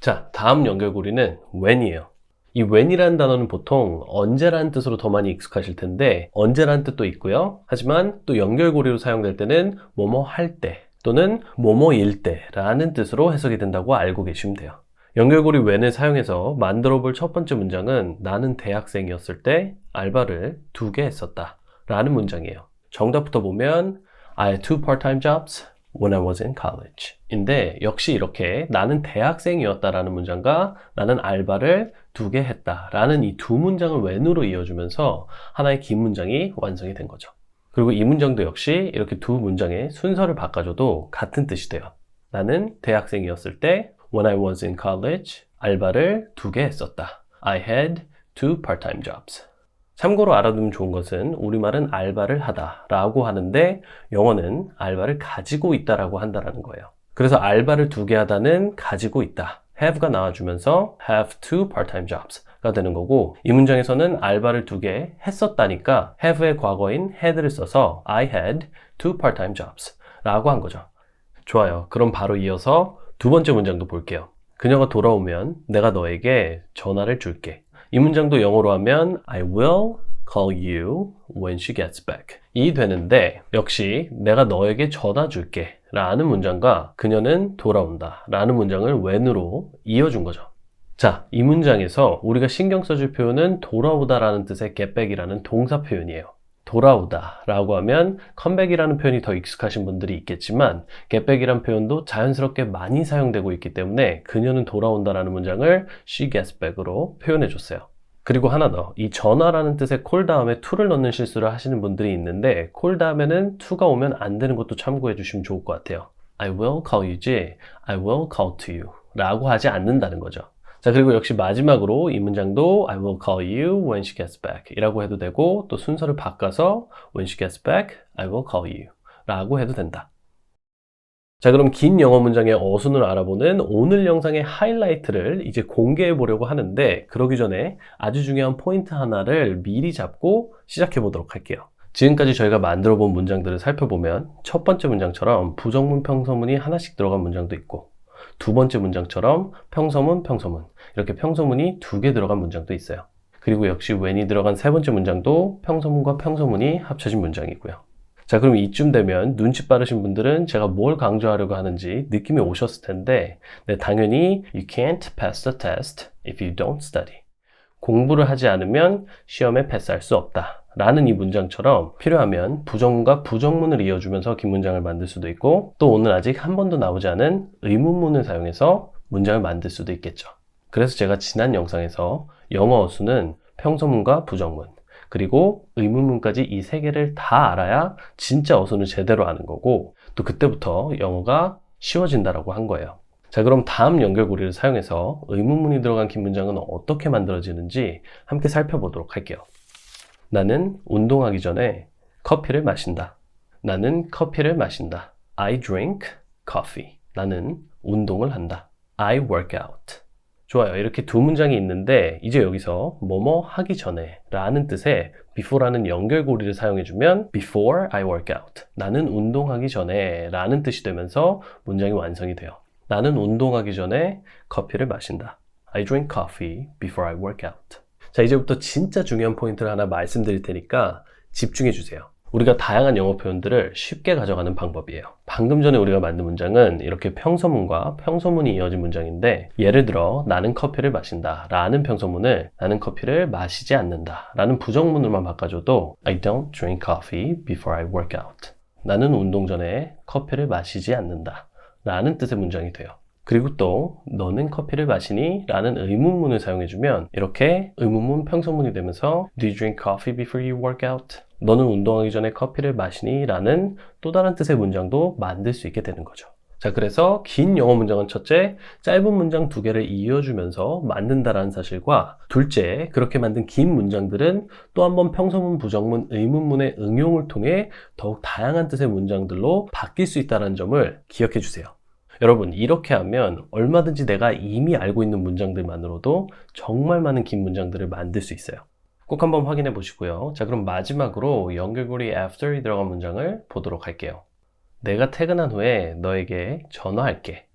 자, 다음 연결고리는 when이에요. 이 when이라는 단어는 보통 언제라는 뜻으로 더 많이 익숙하실 텐데 언제라는 뜻도 있고요. 하지만 또 연결고리로 사용될 때는 뭐뭐 할 때 또는 뭐뭐일 때라는 뜻으로 해석이 된다고 알고 계시면 돼요. 연결고리 when을 사용해서 만들어 볼 첫 번째 문장은 나는 대학생이었을 때 알바를 2개 했었다 라는 문장이에요. 정답부터 보면 I had 2 part-time jobs when I was in college 인데 역시 이렇게 나는 대학생이었다라는 문장과 나는 알바를 2개 했다 라는 이 두 문장을 when으로 이어주면서 하나의 긴 문장이 완성이 된 거죠. 그리고 이 문장도 역시 이렇게 두 문장의 순서를 바꿔줘도 같은 뜻이 돼요. 나는 대학생이었을 때 when I was in college 알바를 2개 했었다. I had 2 part-time jobs. 참고로 알아두면 좋은 것은 우리말은 알바를 하다 라고 하는데 영어는 알바를 가지고 있다라고 한다는 거예요. 그래서 알바를 2개 하다는 가지고 있다. have가 나와주면서 have 2 part-time jobs가 되는 거고 이 문장에서는 알바를 2개 했었다니까 have의 과거인 had를 써서 I had 2 part-time jobs 라고 한 거죠. 좋아요. 그럼 바로 이어서 두 번째 문장도 볼게요. 그녀가 돌아오면 내가 너에게 전화를 줄게. 이 문장도 영어로 하면 I will call you when she gets back 이 되는데 역시 내가 너에게 전화 줄게 라는 문장과 그녀는 돌아온다 라는 문장을 when으로 이어준 거죠. 자, 이 문장에서 우리가 신경 써줄 표현은 돌아오다 라는 뜻의 get back이라는 동사 표현이에요. 돌아오다 라고 하면 컴백이라는 표현이 더 익숙하신 분들이 있겠지만 get back이라는 표현도 자연스럽게 많이 사용되고 있기 때문에 그녀는 돌아온다 라는 문장을 she gets back으로 표현해 줬어요. 그리고 하나 더, 이 전화라는 뜻의 call 다음에 to를 넣는 실수를 하시는 분들이 있는데 call 다음에는 to가 오면 안 되는 것도 참고해 주시면 좋을 것 같아요. I will call you지 I will call to you 라고 하지 않는다는 거죠. 자, 그리고 역시 마지막으로 이 문장도 I will call you when she gets back 이라고 해도 되고 또 순서를 바꿔서 when she gets back, I will call you 라고 해도 된다. 자, 그럼 긴 영어 문장의 어순을 알아보는 오늘 영상의 하이라이트를 이제 공개해 보려고 하는데 그러기 전에 아주 중요한 포인트 하나를 미리 잡고 시작해 보도록 할게요. 지금까지 저희가 만들어 본 문장들을 살펴보면 첫 번째 문장처럼 부정문, 평서문이 하나씩 들어간 문장도 있고 두 번째 문장처럼 평서문, 평서문 이렇게 평서문이 2개 들어간 문장도 있어요. 그리고 역시 when이 들어간 세 번째 문장도 평서문과 평서문이 합쳐진 문장이고요. 자, 그럼 이쯤 되면 눈치 빠르신 분들은 제가 뭘 강조하려고 하는지 느낌이 오셨을 텐데, 네, 당연히 You can't pass the test if you don't study. 공부를 하지 않으면 시험에 패스할 수 없다 라는 이 문장처럼 필요하면 부정문과 부정문을 이어주면서 긴 문장을 만들 수도 있고, 또 오늘 아직 한 번도 나오지 않은 의문문을 사용해서 문장을 만들 수도 있겠죠. 그래서 제가 지난 영상에서 영어 어수는 평서문과 부정문, 그리고 의문문까지 이 세 개를 다 알아야 진짜 어순을 제대로 아는 거고, 또 그때부터 영어가 쉬워진다라고 한 거예요. 자, 그럼 다음 연결고리를 사용해서 의문문이 들어간 긴 문장은 어떻게 만들어지는지 함께 살펴보도록 할게요. 나는 운동하기 전에 커피를 마신다. 나는 커피를 마신다. I drink coffee. 나는 운동을 한다. I work out. 좋아요. 이렇게 두 문장이 있는데 이제 여기서 뭐뭐 하기 전에 라는 뜻의 before라는 연결고리를 사용해주면 before I work out. 나는 운동하기 전에 라는 뜻이 되면서 문장이 완성이 돼요. 나는 운동하기 전에 커피를 마신다. I drink coffee before I work out. 자, 이제부터 진짜 중요한 포인트를 하나 말씀드릴 테니까 집중해 주세요. 우리가 다양한 영어 표현들을 쉽게 가져가는 방법이에요. 방금 전에 우리가 만든 문장은 이렇게 평서문과 평서문이 이어진 문장인데, 예를 들어 나는 커피를 마신다 라는 평서문을 나는 커피를 마시지 않는다 라는 부정문으로만 바꿔줘도 I don't drink coffee before I work out. 나는 운동 전에 커피를 마시지 않는다 라는 뜻의 문장이 돼요. 그리고 또 너는 커피를 마시니? 라는 의문문을 사용해주면 이렇게 의문문 평서문이 되면서 Do you drink coffee before you work out? 너는 운동하기 전에 커피를 마시니? 라는 또 다른 뜻의 문장도 만들 수 있게 되는 거죠. 자, 그래서 긴 영어 문장은 첫째, 짧은 문장 두 개를 이어주면서 만든다라는 사실과, 둘째, 그렇게 만든 긴 문장들은 또 한 번 평서문, 부정문, 의문문의 응용을 통해 더욱 다양한 뜻의 문장들로 바뀔 수 있다는 점을 기억해 주세요. 여러분, 이렇게 하면 얼마든지 내가 이미 알고 있는 문장들만으로도 정말 많은 긴 문장들을 만들 수 있어요. 꼭 한번 확인해 보시고요. 자, 그럼 마지막으로 연결고리 after이 들어간 문장을 보도록 할게요. 내가 퇴근한 후에 너에게 전화할게.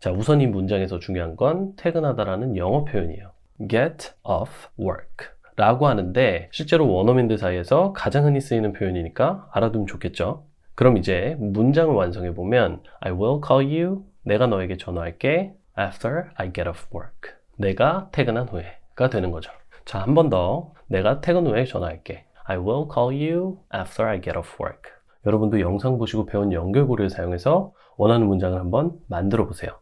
자, 우선 이 문장에서 중요한 건 퇴근하다라는 영어 표현이에요. get off work 라고 하는데 실제로 원어민들 사이에서 가장 흔히 쓰이는 표현이니까 알아두면 좋겠죠. 그럼 이제 문장을 완성해 보면 I will call you, 내가 너에게 전화할게 after I get off work. 내가 퇴근한 후에가 되는 거죠. 자, 한 번 더. 내가 퇴근 후에 전화할게. I will call you after I get off work. 여러분도 영상 보시고 배운 연결고리를 사용해서 원하는 문장을 한번 만들어 보세요.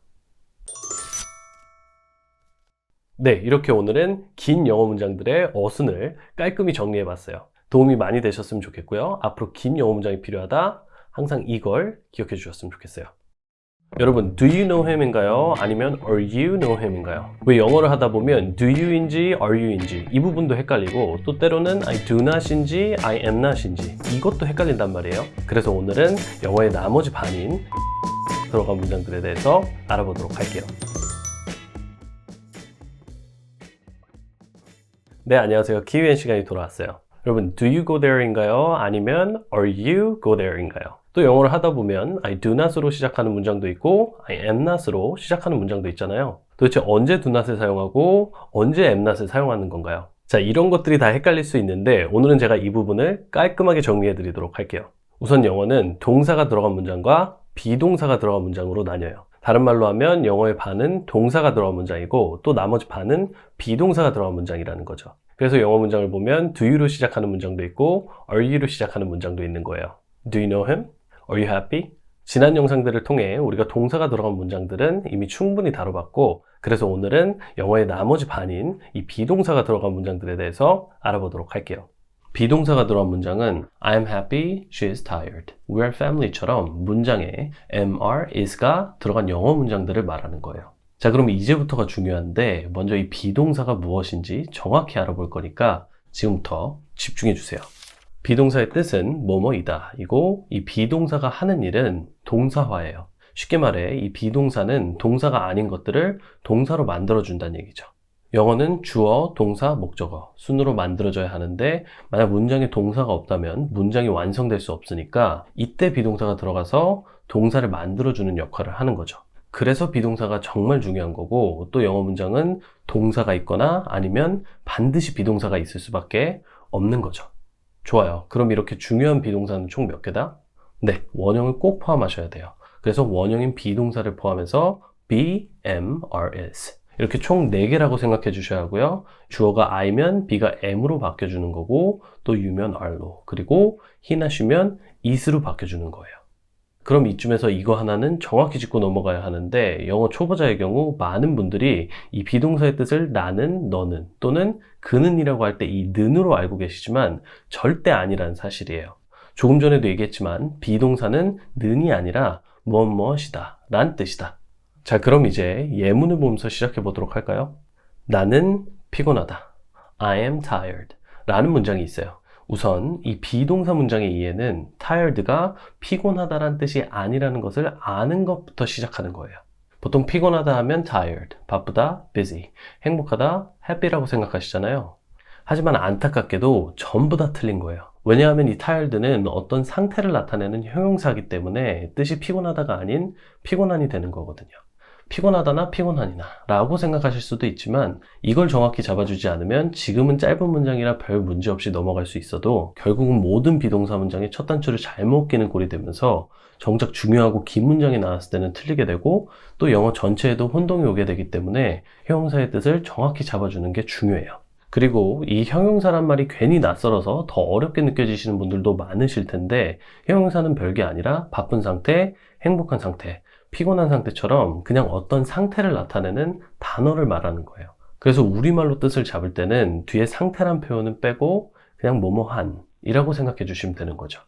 네, 이렇게 오늘은 긴 영어 문장들의 어순을 깔끔히 정리해 봤어요. 도움이 많이 되셨으면 좋겠고요. 앞으로 긴 영어 문장이 필요하다, 항상 이걸 기억해 주셨으면 좋겠어요. 여러분, do you know him인가요? 아니면 are you know him인가요? 왜 영어를 하다 보면 do you인지 are you인지 이 부분도 헷갈리고, 또 때로는 I do not인지 I am not인지 이것도 헷갈린단 말이에요. 그래서 오늘은 영어의 나머지 반인 들어간 문장들에 대해서 알아보도록 할게요. 네, 안녕하세요. 키위엔 시간이 돌아왔어요. 여러분, do you go there인가요? 아니면 are you go there인가요? 또 영어를 하다 보면 I do not으로 시작하는 문장도 있고 I am not으로 시작하는 문장도 있잖아요. 도대체 언제 do not을 사용하고 언제 am not을 사용하는 건가요? 자, 이런 것들이 다 헷갈릴 수 있는데 오늘은 제가 이 부분을 깔끔하게 정리해 드리도록 할게요. 우선 영어는 동사가 들어간 문장과 비동사가 들어간 문장으로 나뉘어요. 다른 말로 하면 영어의 반은 동사가 들어간 문장이고 또 나머지 반은 비동사가 들어간 문장이라는 거죠. 그래서 영어 문장을 보면 do you로 시작하는 문장도 있고 are you로 시작하는 문장도 있는 거예요. Do you know him? Are you happy? 지난 영상들을 통해 우리가 동사가 들어간 문장들은 이미 충분히 다뤄봤고, 그래서 오늘은 영어의 나머지 반인 이 비동사가 들어간 문장들에 대해서 알아보도록 할게요. 비동사가 들어간 문장은 I'm happy, she is tired, we are family처럼 문장에 am, are, is가 들어간 영어 문장들을 말하는 거예요. 자, 그럼 이제부터가 중요한데 먼저 이 비동사가 무엇인지 정확히 알아볼 거니까 지금부터 집중해 주세요. 비동사의 뜻은 뭐뭐이다 이고, 이 비동사가 하는 일은 동사화예요. 쉽게 말해 이 비동사는 동사가 아닌 것들을 동사로 만들어준다는 얘기죠. 영어는 주어, 동사, 목적어 순으로 만들어져야 하는데 만약 문장에 동사가 없다면 문장이 완성될 수 없으니까 이때 비동사가 들어가서 동사를 만들어주는 역할을 하는 거죠. 그래서 비동사가 정말 중요한 거고, 또 영어 문장은 동사가 있거나 아니면 반드시 비동사가 있을 수밖에 없는 거죠. 좋아요. 그럼 이렇게 중요한 비동사는 총 몇 개다? 네, 원형을 꼭 포함하셔야 돼요. 그래서 원형인 비동사를 포함해서 be, am, are, is 이렇게 총 4개라고 생각해 주셔야 하고요. 주어가 I면 B가 M으로 바뀌어주는 거고, 또 you면 are로, 그리고 he나 she면 is로 바뀌어주는 거예요. 그럼 이쯤에서 이거 하나는 정확히 짚고 넘어가야 하는데, 영어 초보자의 경우 많은 분들이 이 비동사의 뜻을 나는, 너는 또는 그는 이라고 할 때 이 는으로 알고 계시지만 절대 아니라는 사실이에요. 조금 전에도 얘기했지만 비동사는 는이 아니라 무엇이다 라는 뜻이다. 자, 그럼 이제 예문을 보면서 시작해 보도록 할까요? 나는 피곤하다. I am tired 라는 문장이 있어요. 우선 이 비동사 문장의 이해는 tired가 피곤하다란 뜻이 아니라는 것을 아는 것부터 시작하는 거예요. 보통 피곤하다 하면 tired, 바쁘다, busy, 행복하다, happy라고 생각하시잖아요. 하지만 안타깝게도 전부 다 틀린 거예요. 왜냐하면 이 tired는 어떤 상태를 나타내는 형용사이기 때문에 뜻이 피곤하다가 아닌 피곤한이 되는 거거든요. 피곤하다나 피곤하니나 라고 생각하실 수도 있지만 이걸 정확히 잡아주지 않으면 지금은 짧은 문장이라 별 문제 없이 넘어갈 수 있어도 결국은 모든 비동사 문장의 첫 단추를 잘못 끼는 꼴이 되면서 정작 중요하고 긴 문장이 나왔을 때는 틀리게 되고 또 영어 전체에도 혼동이 오게 되기 때문에 형용사의 뜻을 정확히 잡아주는 게 중요해요. 그리고 이 형용사란 말이 괜히 낯설어서 더 어렵게 느껴지시는 분들도 많으실 텐데 형용사는 별게 아니라 바쁜 상태, 행복한 상태, 피곤한 상태처럼 그냥 어떤 상태를 나타내는 단어를 말하는 거예요. 그래서 우리말로 뜻을 잡을 때는 뒤에 상태란 표현은 빼고 그냥 뭐뭐한 이라고 생각해 주시면 되는 거죠.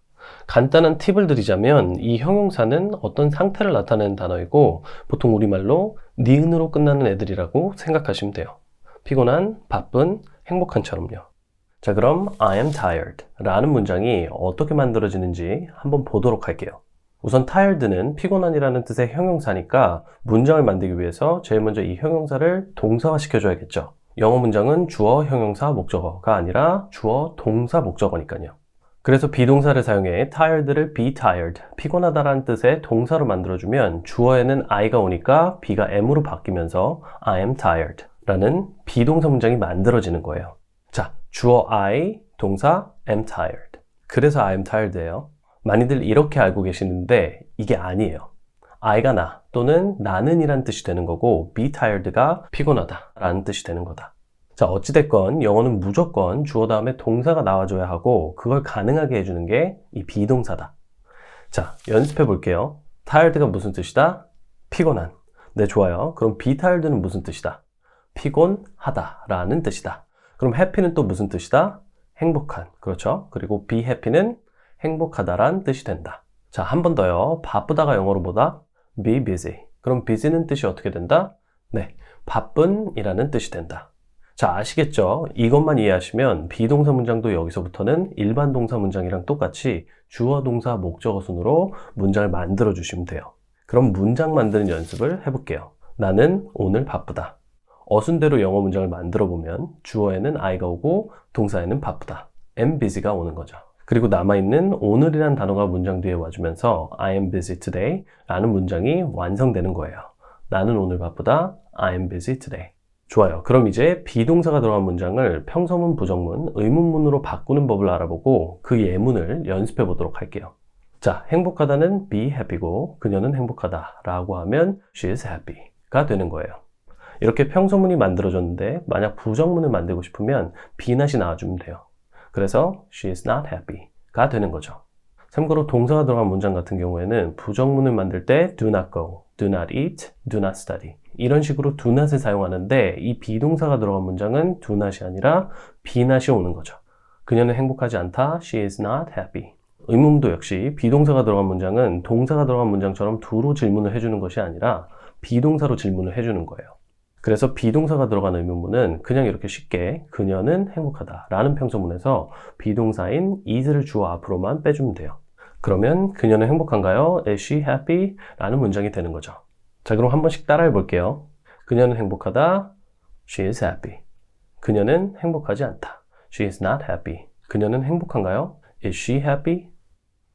간단한 팁을 드리자면 이 형용사는 어떤 상태를 나타내는 단어이고 보통 우리말로 니은으로 끝나는 애들이라고 생각하시면 돼요. 피곤한, 바쁜, 행복한처럼요. 자, 그럼 I am tired 라는 문장이 어떻게 만들어지는지 한번 보도록 할게요. 우선 tired는 피곤한이라는 뜻의 형용사니까 문장을 만들기 위해서 제일 먼저 이 형용사를 동사화 시켜줘야겠죠. 영어 문장은 주어, 형용사, 목적어가 아니라 주어, 동사, 목적어니까요. 그래서 비동사를 사용해 tired를 be tired, 피곤하다라는 뜻의 동사로 만들어주면 주어에는 I가 오니까 B가 M으로 바뀌면서 I am tired 라는 비동사 문장이 만들어지는 거예요. 자, 주어 I, 동사 am tired. 그래서 I am tired예요. 많이들 이렇게 알고 계시는데 이게 아니에요. I가 나 또는 나는 이란 뜻이 되는 거고 be tired가 피곤하다 라는 뜻이 되는 거다. 자, 어찌됐건 영어는 무조건 주어 다음에 동사가 나와줘야 하고 그걸 가능하게 해주는 게 이 비동사다. 자, 연습해 볼게요. tired가 무슨 뜻이다? 피곤한. 네, 좋아요. 그럼 be tired는 무슨 뜻이다? 피곤하다 라는 뜻이다. 그럼 happy는 또 무슨 뜻이다? 행복한. 그렇죠? 그리고 be happy는 행복하다란 뜻이 된다. 자, 한 번 더요. 바쁘다가 영어로 뭐다? be busy. 그럼 busy는 뜻이 어떻게 된다? 네, 바쁜 이라는 뜻이 된다. 자, 아시겠죠? 이것만 이해하시면 비동사 문장도 여기서부터는 일반 동사 문장이랑 똑같이 주어, 동사, 목적어 순으로 문장을 만들어 주시면 돼요. 그럼 문장 만드는 연습을 해볼게요. 나는 오늘 바쁘다. 어순대로 영어 문장을 만들어 보면 주어에는 I가 오고 동사에는 바쁘다, am busy가 오는 거죠. 그리고 남아있는 오늘이란 단어가 문장 뒤에 와주면서 I am busy today 라는 문장이 완성되는 거예요. 나는 오늘 바쁘다, I am busy today. 좋아요. 그럼 이제 비동사가 들어간 문장을 평서문, 부정문, 의문문으로 바꾸는 법을 알아보고 그 예문을 연습해 보도록 할게요. 자, 행복하다는 be happy고 그녀는 행복하다 라고 하면 she is happy가 되는 거예요. 이렇게 평서문이 만들어졌는데 만약 부정문을 만들고 싶으면 be not이 나와주면 돼요. 그래서 she is not happy가 되는 거죠. 참고로 동사가 들어간 문장 같은 경우에는 부정문을 만들 때 do not go, do not eat, do not study 이런 식으로 do not을 사용하는데 이 비동사가 들어간 문장은 do not이 아니라 be not이 오는 거죠. 그녀는 행복하지 않다, she is not happy. 의문도 역시 비동사가 들어간 문장은 동사가 들어간 문장처럼 do로 질문을 해주는 것이 아니라 비동사로 질문을 해주는 거예요. 그래서 비동사가 들어간 의문문은 그냥 이렇게 쉽게 그녀는 행복하다 라는 평서문에서 비동사인 is를 주어 앞으로만 빼주면 돼요. 그러면 그녀는 행복한가요? Is she happy? 라는 문장이 되는 거죠. 자, 그럼 한 번씩 따라해 볼게요. 그녀는 행복하다. She is happy. 그녀는 행복하지 않다. She is not happy. 그녀는 행복한가요? Is she happy?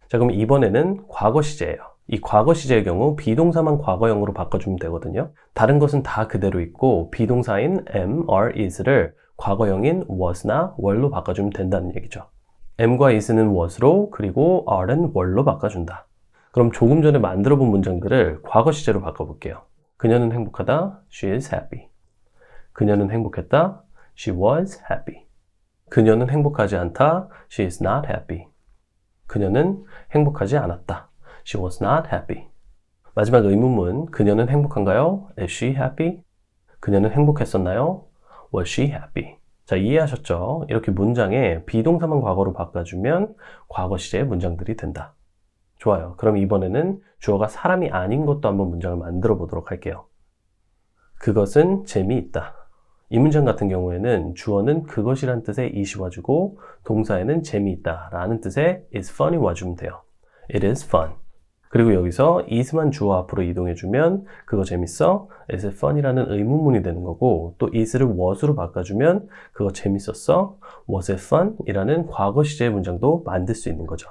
자, 그럼 이번에는 과거 시제예요. 이 과거 시제의 경우 비동사만 과거형으로 바꿔주면 되거든요. 다른 것은 다 그대로 있고 비동사인 am, are, is를 과거형인 was나 were로 바꿔주면 된다는 얘기죠. am과 is는 was로 그리고 are는 were로 바꿔준다. 그럼 조금 전에 만들어 본 문장들을 과거 시제로 바꿔볼게요. 그녀는 행복하다. She is happy. 그녀는 행복했다. She was happy. 그녀는 행복하지 않다. She is not happy. 그녀는 행복하지 않았다. She was not happy. 마지막 의문문, 그녀는 행복한가요? Is she happy? 그녀는 행복했었나요? Was she happy? 자, 이해하셨죠? 이렇게 문장에 비동사만 과거로 바꿔주면 과거 시제의 문장들이 된다. 좋아요. 그럼 이번에는 주어가 사람이 아닌 것도 한번 문장을 만들어 보도록 할게요. 그것은 재미있다. 이 문장 같은 경우에는 주어는 그것이란 뜻의 it이 와주고 동사에는 재미있다 라는 뜻의 is fun이 와주면 돼요. It is fun. 그리고 여기서 is만 주어 앞으로 이동해주면 그거 재밌어? Is it fun이라는 의문문이 되는 거고 또 is를 was로 바꿔주면 그거 재밌었어? Was it fun? 이라는 과거 시제의 문장도 만들 수 있는 거죠.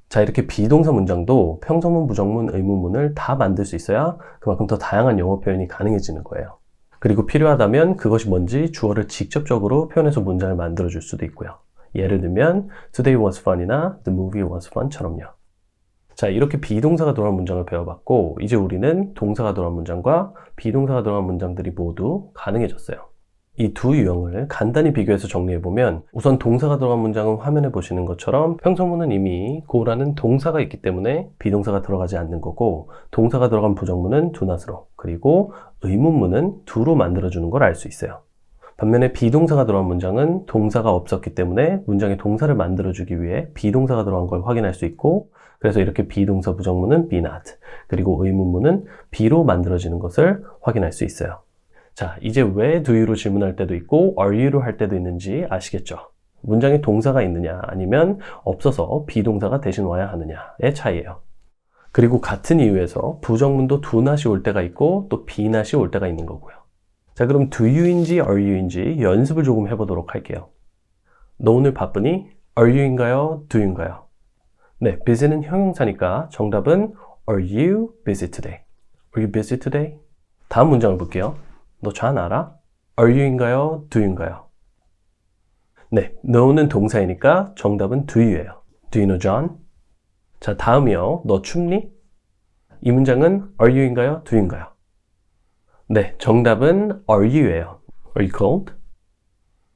자, 이렇게 비동사 문장도 평서문, 부정문, 의문문을 다 만들 수 있어야 그만큼 더 다양한 영어 표현이 가능해지는 거예요. 그리고 필요하다면 그것이 뭔지 주어를 직접적으로 표현해서 문장을 만들어줄 수도 있고요. 예를 들면 Today was fun이나 The movie was fun처럼요. 자, 이렇게 비동사가 들어간 문장을 배워봤고 이제 우리는 동사가 들어간 문장과 비동사가 들어간 문장들이 모두 가능해졌어요. 이 두 유형을 간단히 비교해서 정리해보면 우선 동사가 들어간 문장은 화면에 보시는 것처럼 평서문은 이미 go라는 동사가 있기 때문에 비동사가 들어가지 않는 거고 동사가 들어간 부정문은 do not으로 그리고 의문문은 do로 만들어주는 걸 알 수 있어요. 반면에 비동사가 들어간 문장은 동사가 없었기 때문에 문장에 동사를 만들어주기 위해 비동사가 들어간 걸 확인할 수 있고 그래서 이렇게 비동사 부정문은 be not 그리고 의문문은 be로 만들어지는 것을 확인할 수 있어요. 자, 이제 왜 do you로 질문할 때도 있고 are you로 할 때도 있는지 아시겠죠? 문장에 동사가 있느냐 아니면 없어서 비동사가 대신 와야 하느냐의 차이예요. 그리고 같은 이유에서 부정문도 do not이 올 때가 있고 또 be not이 올 때가 있는 거고요. 자, 그럼 do you인지 are you인지 연습을 조금 해보도록 할게요. 너 오늘 바쁘니? are you인가요? do you인가요? 네, busy는 형용사니까 정답은 are you busy today? Are you busy today? 다음 문장을 볼게요. 너 존 알아? are you인가요? do you인가요? 네, know는 동사이니까 정답은 do you예요. Do you know John? 자, 다음이요. 너 춥니? 이 문장은 are you인가요? do you인가요? 네, 정답은 are you예요. Are you cold?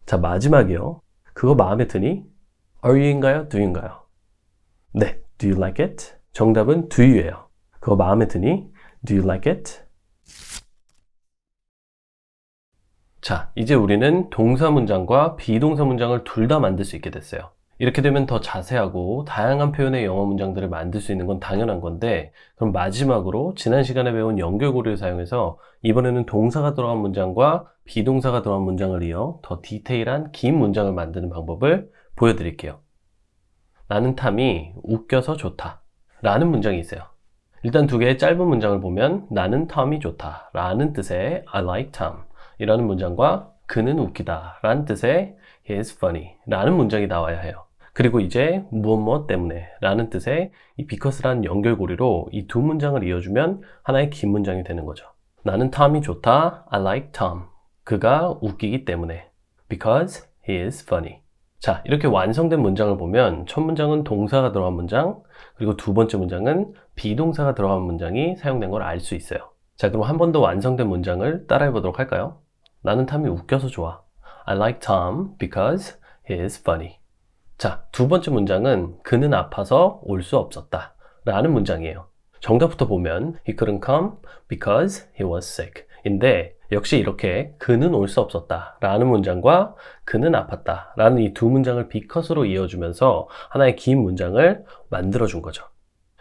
자, 마지막이요. 그거 마음에 드니? are you인가요? do you인가요? 네, do you like it? 정답은 do you예요. 그거 마음에 드니? Do you like it? 자, 이제 우리는 동사 문장과 비동사 문장을 둘 다 만들 수 있게 됐어요. 이렇게 되면 더 자세하고 다양한 표현의 영어 문장들을 만들 수 있는 건 당연한 건데 그럼 마지막으로 지난 시간에 배운 연결고리를 사용해서 이번에는 동사가 들어간 문장과 비동사가 들어간 문장을 이어 더 디테일한 긴 문장을 만드는 방법을 보여드릴게요. 나는 탐이 웃겨서 좋다 라는 문장이 있어요. 일단 두 개의 짧은 문장을 보면 나는 탐이 좋다 라는 뜻의 I like Tom 이라는 문장과 그는 웃기다 라는 뜻의 He is funny 라는 문장이 나와야 해요. 그리고 이제 무엇 때문에 라는 뜻의 이 because라는 연결고리로 이 두 문장을 이어주면 하나의 긴 문장이 되는 거죠. 나는 톰이 좋다. I like Tom. 그가 웃기기 때문에. Because he is funny. 자, 이렇게 완성된 문장을 보면 첫 문장은 동사가 들어간 문장, 그리고 두 번째 문장은 비동사가 들어간 문장이 사용된 걸 알 수 있어요. 자, 그럼 한 번 더 완성된 문장을 따라해 보도록 할까요? 나는 탐이 웃겨서 좋아. I like Tom because he is funny. 자, 두 번째 문장은 그는 아파서 올 수 없었다 라는 문장이에요. 정답부터 보면 he couldn't come because he was sick 인데 역시 이렇게 그는 올 수 없었다 라는 문장과 그는 아팠다 라는 이 두 문장을 because로 이어주면서 하나의 긴 문장을 만들어준 거죠.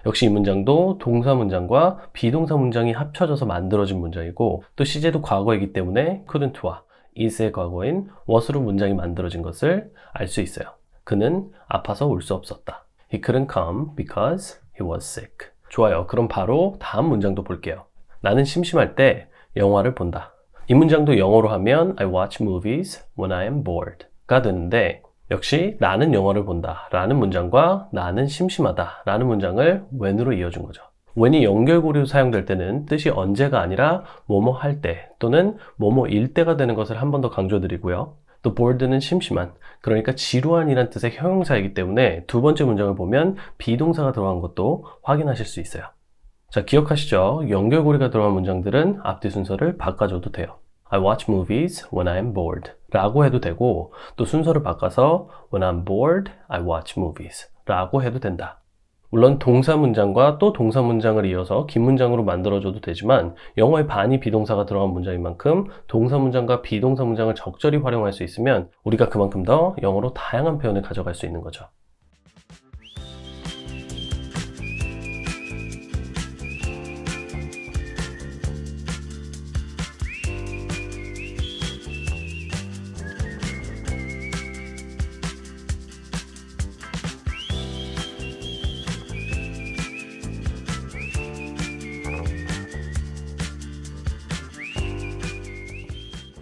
역시 이 문장도 동사 문장과 비동사 문장이 합쳐져서 만들어진 문장이고 또 시제도 과거이기 때문에 couldn't와 is의 과거인 was로 문장이 만들어진 것을 알 수 있어요. 그는 아파서 올 수 없었다. He couldn't come because he was sick. 좋아요. 그럼 바로 다음 문장도 볼게요. 나는 심심할 때 영화를 본다. 이 문장도 영어로 하면 I watch movies when I am bored 가 되는데 역시 나는 영화를 본다 라는 문장과 나는 심심하다 라는 문장을 when으로 이어준 거죠. when이 연결고리로 사용될 때는 뜻이 언제가 아니라 뭐뭐 할 때 또는 뭐뭐일 때가 되는 것을 한 번 더 강조드리고요. 또 bored는 심심한, 그러니까 지루한이란 뜻의 형용사이기 때문에 두 번째 문장을 보면 비동사가 들어간 것도 확인하실 수 있어요. 자, 기억하시죠? 연결고리가 들어간 문장들은 앞뒤 순서를 바꿔줘도 돼요. I watch movies when I'm bored 라고 해도 되고, 또 순서를 바꿔서 when I'm bored, I watch movies 라고 해도 된다. 물론 동사 문장과 또 동사 문장을 이어서 긴 문장으로 만들어줘도 되지만 영어의 반이 비동사가 들어간 문장인 만큼 동사 문장과 비동사 문장을 적절히 활용할 수 있으면 우리가 그만큼 더 영어로 다양한 표현을 가져갈 수 있는 거죠.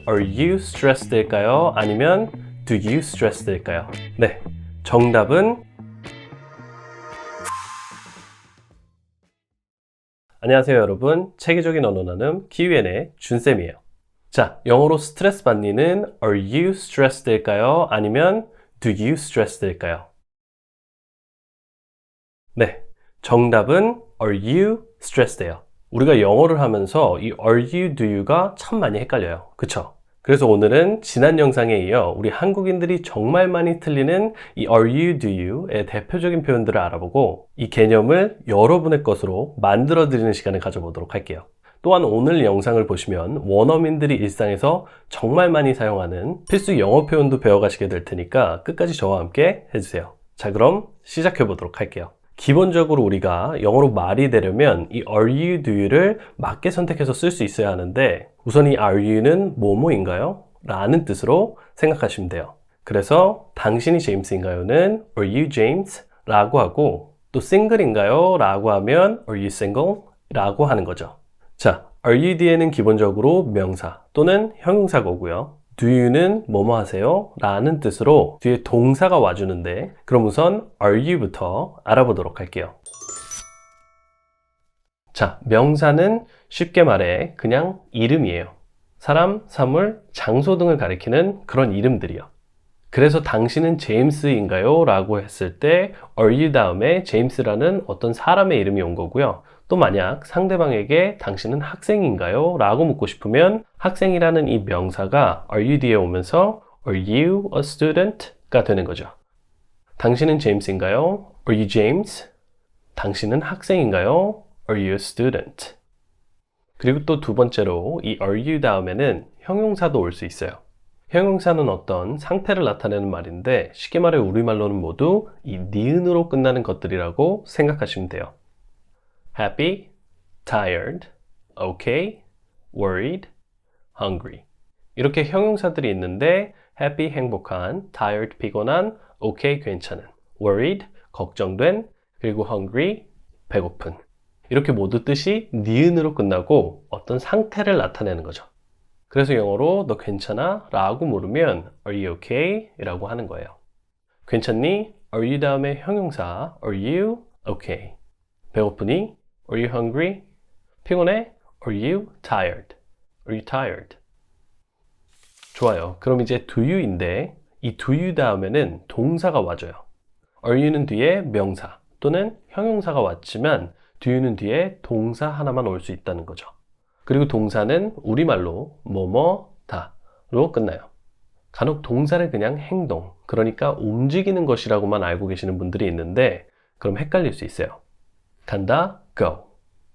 Are you stressed일까요? 아니면 do you stressed일까요? 네, 정답은 안녕하세요 여러분, 체계적인 언어 나눔 Q&A 준쌤이에요. 자, 영어로 스트레스 받니는 Are you stressed일까요? 아니면 do you stressed일까요? 네, 정답은 Are you stressed예요. 우리가 영어를 하면서 이 are you, do you가 참 많이 헷갈려요. 그쵸? 그래서 오늘은 지난 영상에 이어 우리 한국인들이 정말 많이 틀리는 이 are you, do you의 대표적인 표현들을 알아보고 이 개념을 여러분의 것으로 만들어 드리는 시간을 가져보도록 할게요. 또한 오늘 영상을 보시면 원어민들이 일상에서 정말 많이 사용하는 필수 영어 표현도 배워가시게 될 테니까 끝까지 저와 함께 해주세요. 자, 그럼 시작해 보도록 할게요. 기본적으로 우리가 영어로 말이 되려면 이 are you, do you를 맞게 선택해서 쓸 수 있어야 하는데 우선 이 are you는 뭐뭐인가요? 라는 뜻으로 생각하시면 돼요. 그래서 당신이 제임스인가요?는 Are you James? 라고 하고 또 single인가요? 라고 하면 Are you single? 라고 하는 거죠. 자, are you 뒤에는 기본적으로 명사 또는 형용사가 오고요. Do you는 뭐뭐 하세요? 라는 뜻으로 뒤에 동사가 와주는데 그럼 우선 are you부터 알아보도록 할게요. 자, 명사는 쉽게 말해 그냥 이름이에요. 사람, 사물, 장소 등을 가리키는 그런 이름들이요. 그래서 당신은 제임스인가요? 라고 했을 때 are you 다음에 제임스라는 어떤 사람의 이름이 온 거고요. 또 만약 상대방에게 당신은 학생인가요? 라고 묻고 싶으면 학생이라는 이 명사가 are you 뒤에 오면서 are you a student? 가 되는 거죠. 당신은 제임스인가요? Are you James? 당신은 학생인가요? Are you a student? 그리고 또 두 번째로 이 are you 다음에는 형용사도 올 수 있어요. 형용사는 어떤 상태를 나타내는 말인데 쉽게 말해 우리말로는 모두 이 니은으로 끝나는 것들이라고 생각하시면 돼요. Happy, tired, okay, worried, hungry. 이렇게 형용사들이 있는데 happy, 행복한, tired, 피곤한, okay, 괜찮은, worried, 걱정된, 그리고 hungry, 배고픈. 이렇게 모두 뜻이 니은으로 끝나고 어떤 상태를 나타내는 거죠. 그래서 영어로 너 괜찮아? 라고 물으면 Are you okay? 라고 하는 거예요. 괜찮니? Are you 다음에 형용사 Are you okay? 배고프니? Are you hungry? 피곤해? Are you tired? Are you tired? 좋아요. 그럼 이제 do you인데 이 do you 다음에는 동사가 와줘요. Are you는 뒤에 명사 또는 형용사가 왔지만 do you는 뒤에 동사 하나만 올 수 있다는 거죠. 그리고 동사는 우리말로 뭐뭐다로 끝나요. 간혹 동사를 그냥 행동, 그러니까 움직이는 것이라고만 알고 계시는 분들이 있는데 그럼 헷갈릴 수 있어요. 간다, go,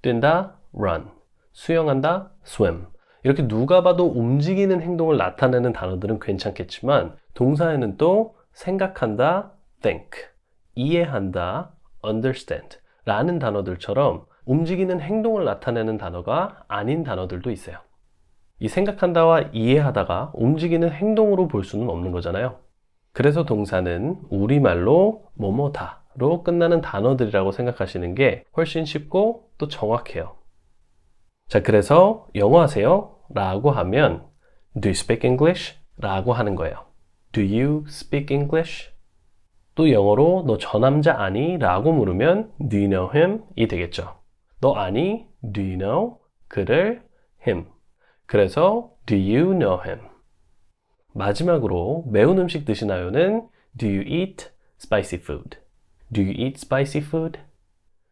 뛴다, run, 수영한다, swim. 이렇게 누가 봐도 움직이는 행동을 나타내는 단어들은 괜찮겠지만 동사에는 또 생각한다, think, 이해한다, understand 라는 단어들처럼 움직이는 행동을 나타내는 단어가 아닌 단어들도 있어요. 이 생각한다와 이해하다가 움직이는 행동으로 볼 수는 없는 거잖아요. 그래서 동사는 우리말로 뭐뭐다로 끝나는 단어들이라고 생각하시는 게 훨씬 쉽고 또 정확해요. 자, 그래서 영어 하세요? 라고 하면 Do you speak English? 라고 하는 거예요. Do you speak English? 또 영어로 너 저 남자 아니? 라고 물으면 Do you know him? 이 되겠죠. 너 아니? Do you know? 그를 him. 그래서 do you know him? 마지막으로 매운 음식 드시나요는 do you eat spicy food? Do you eat spicy food?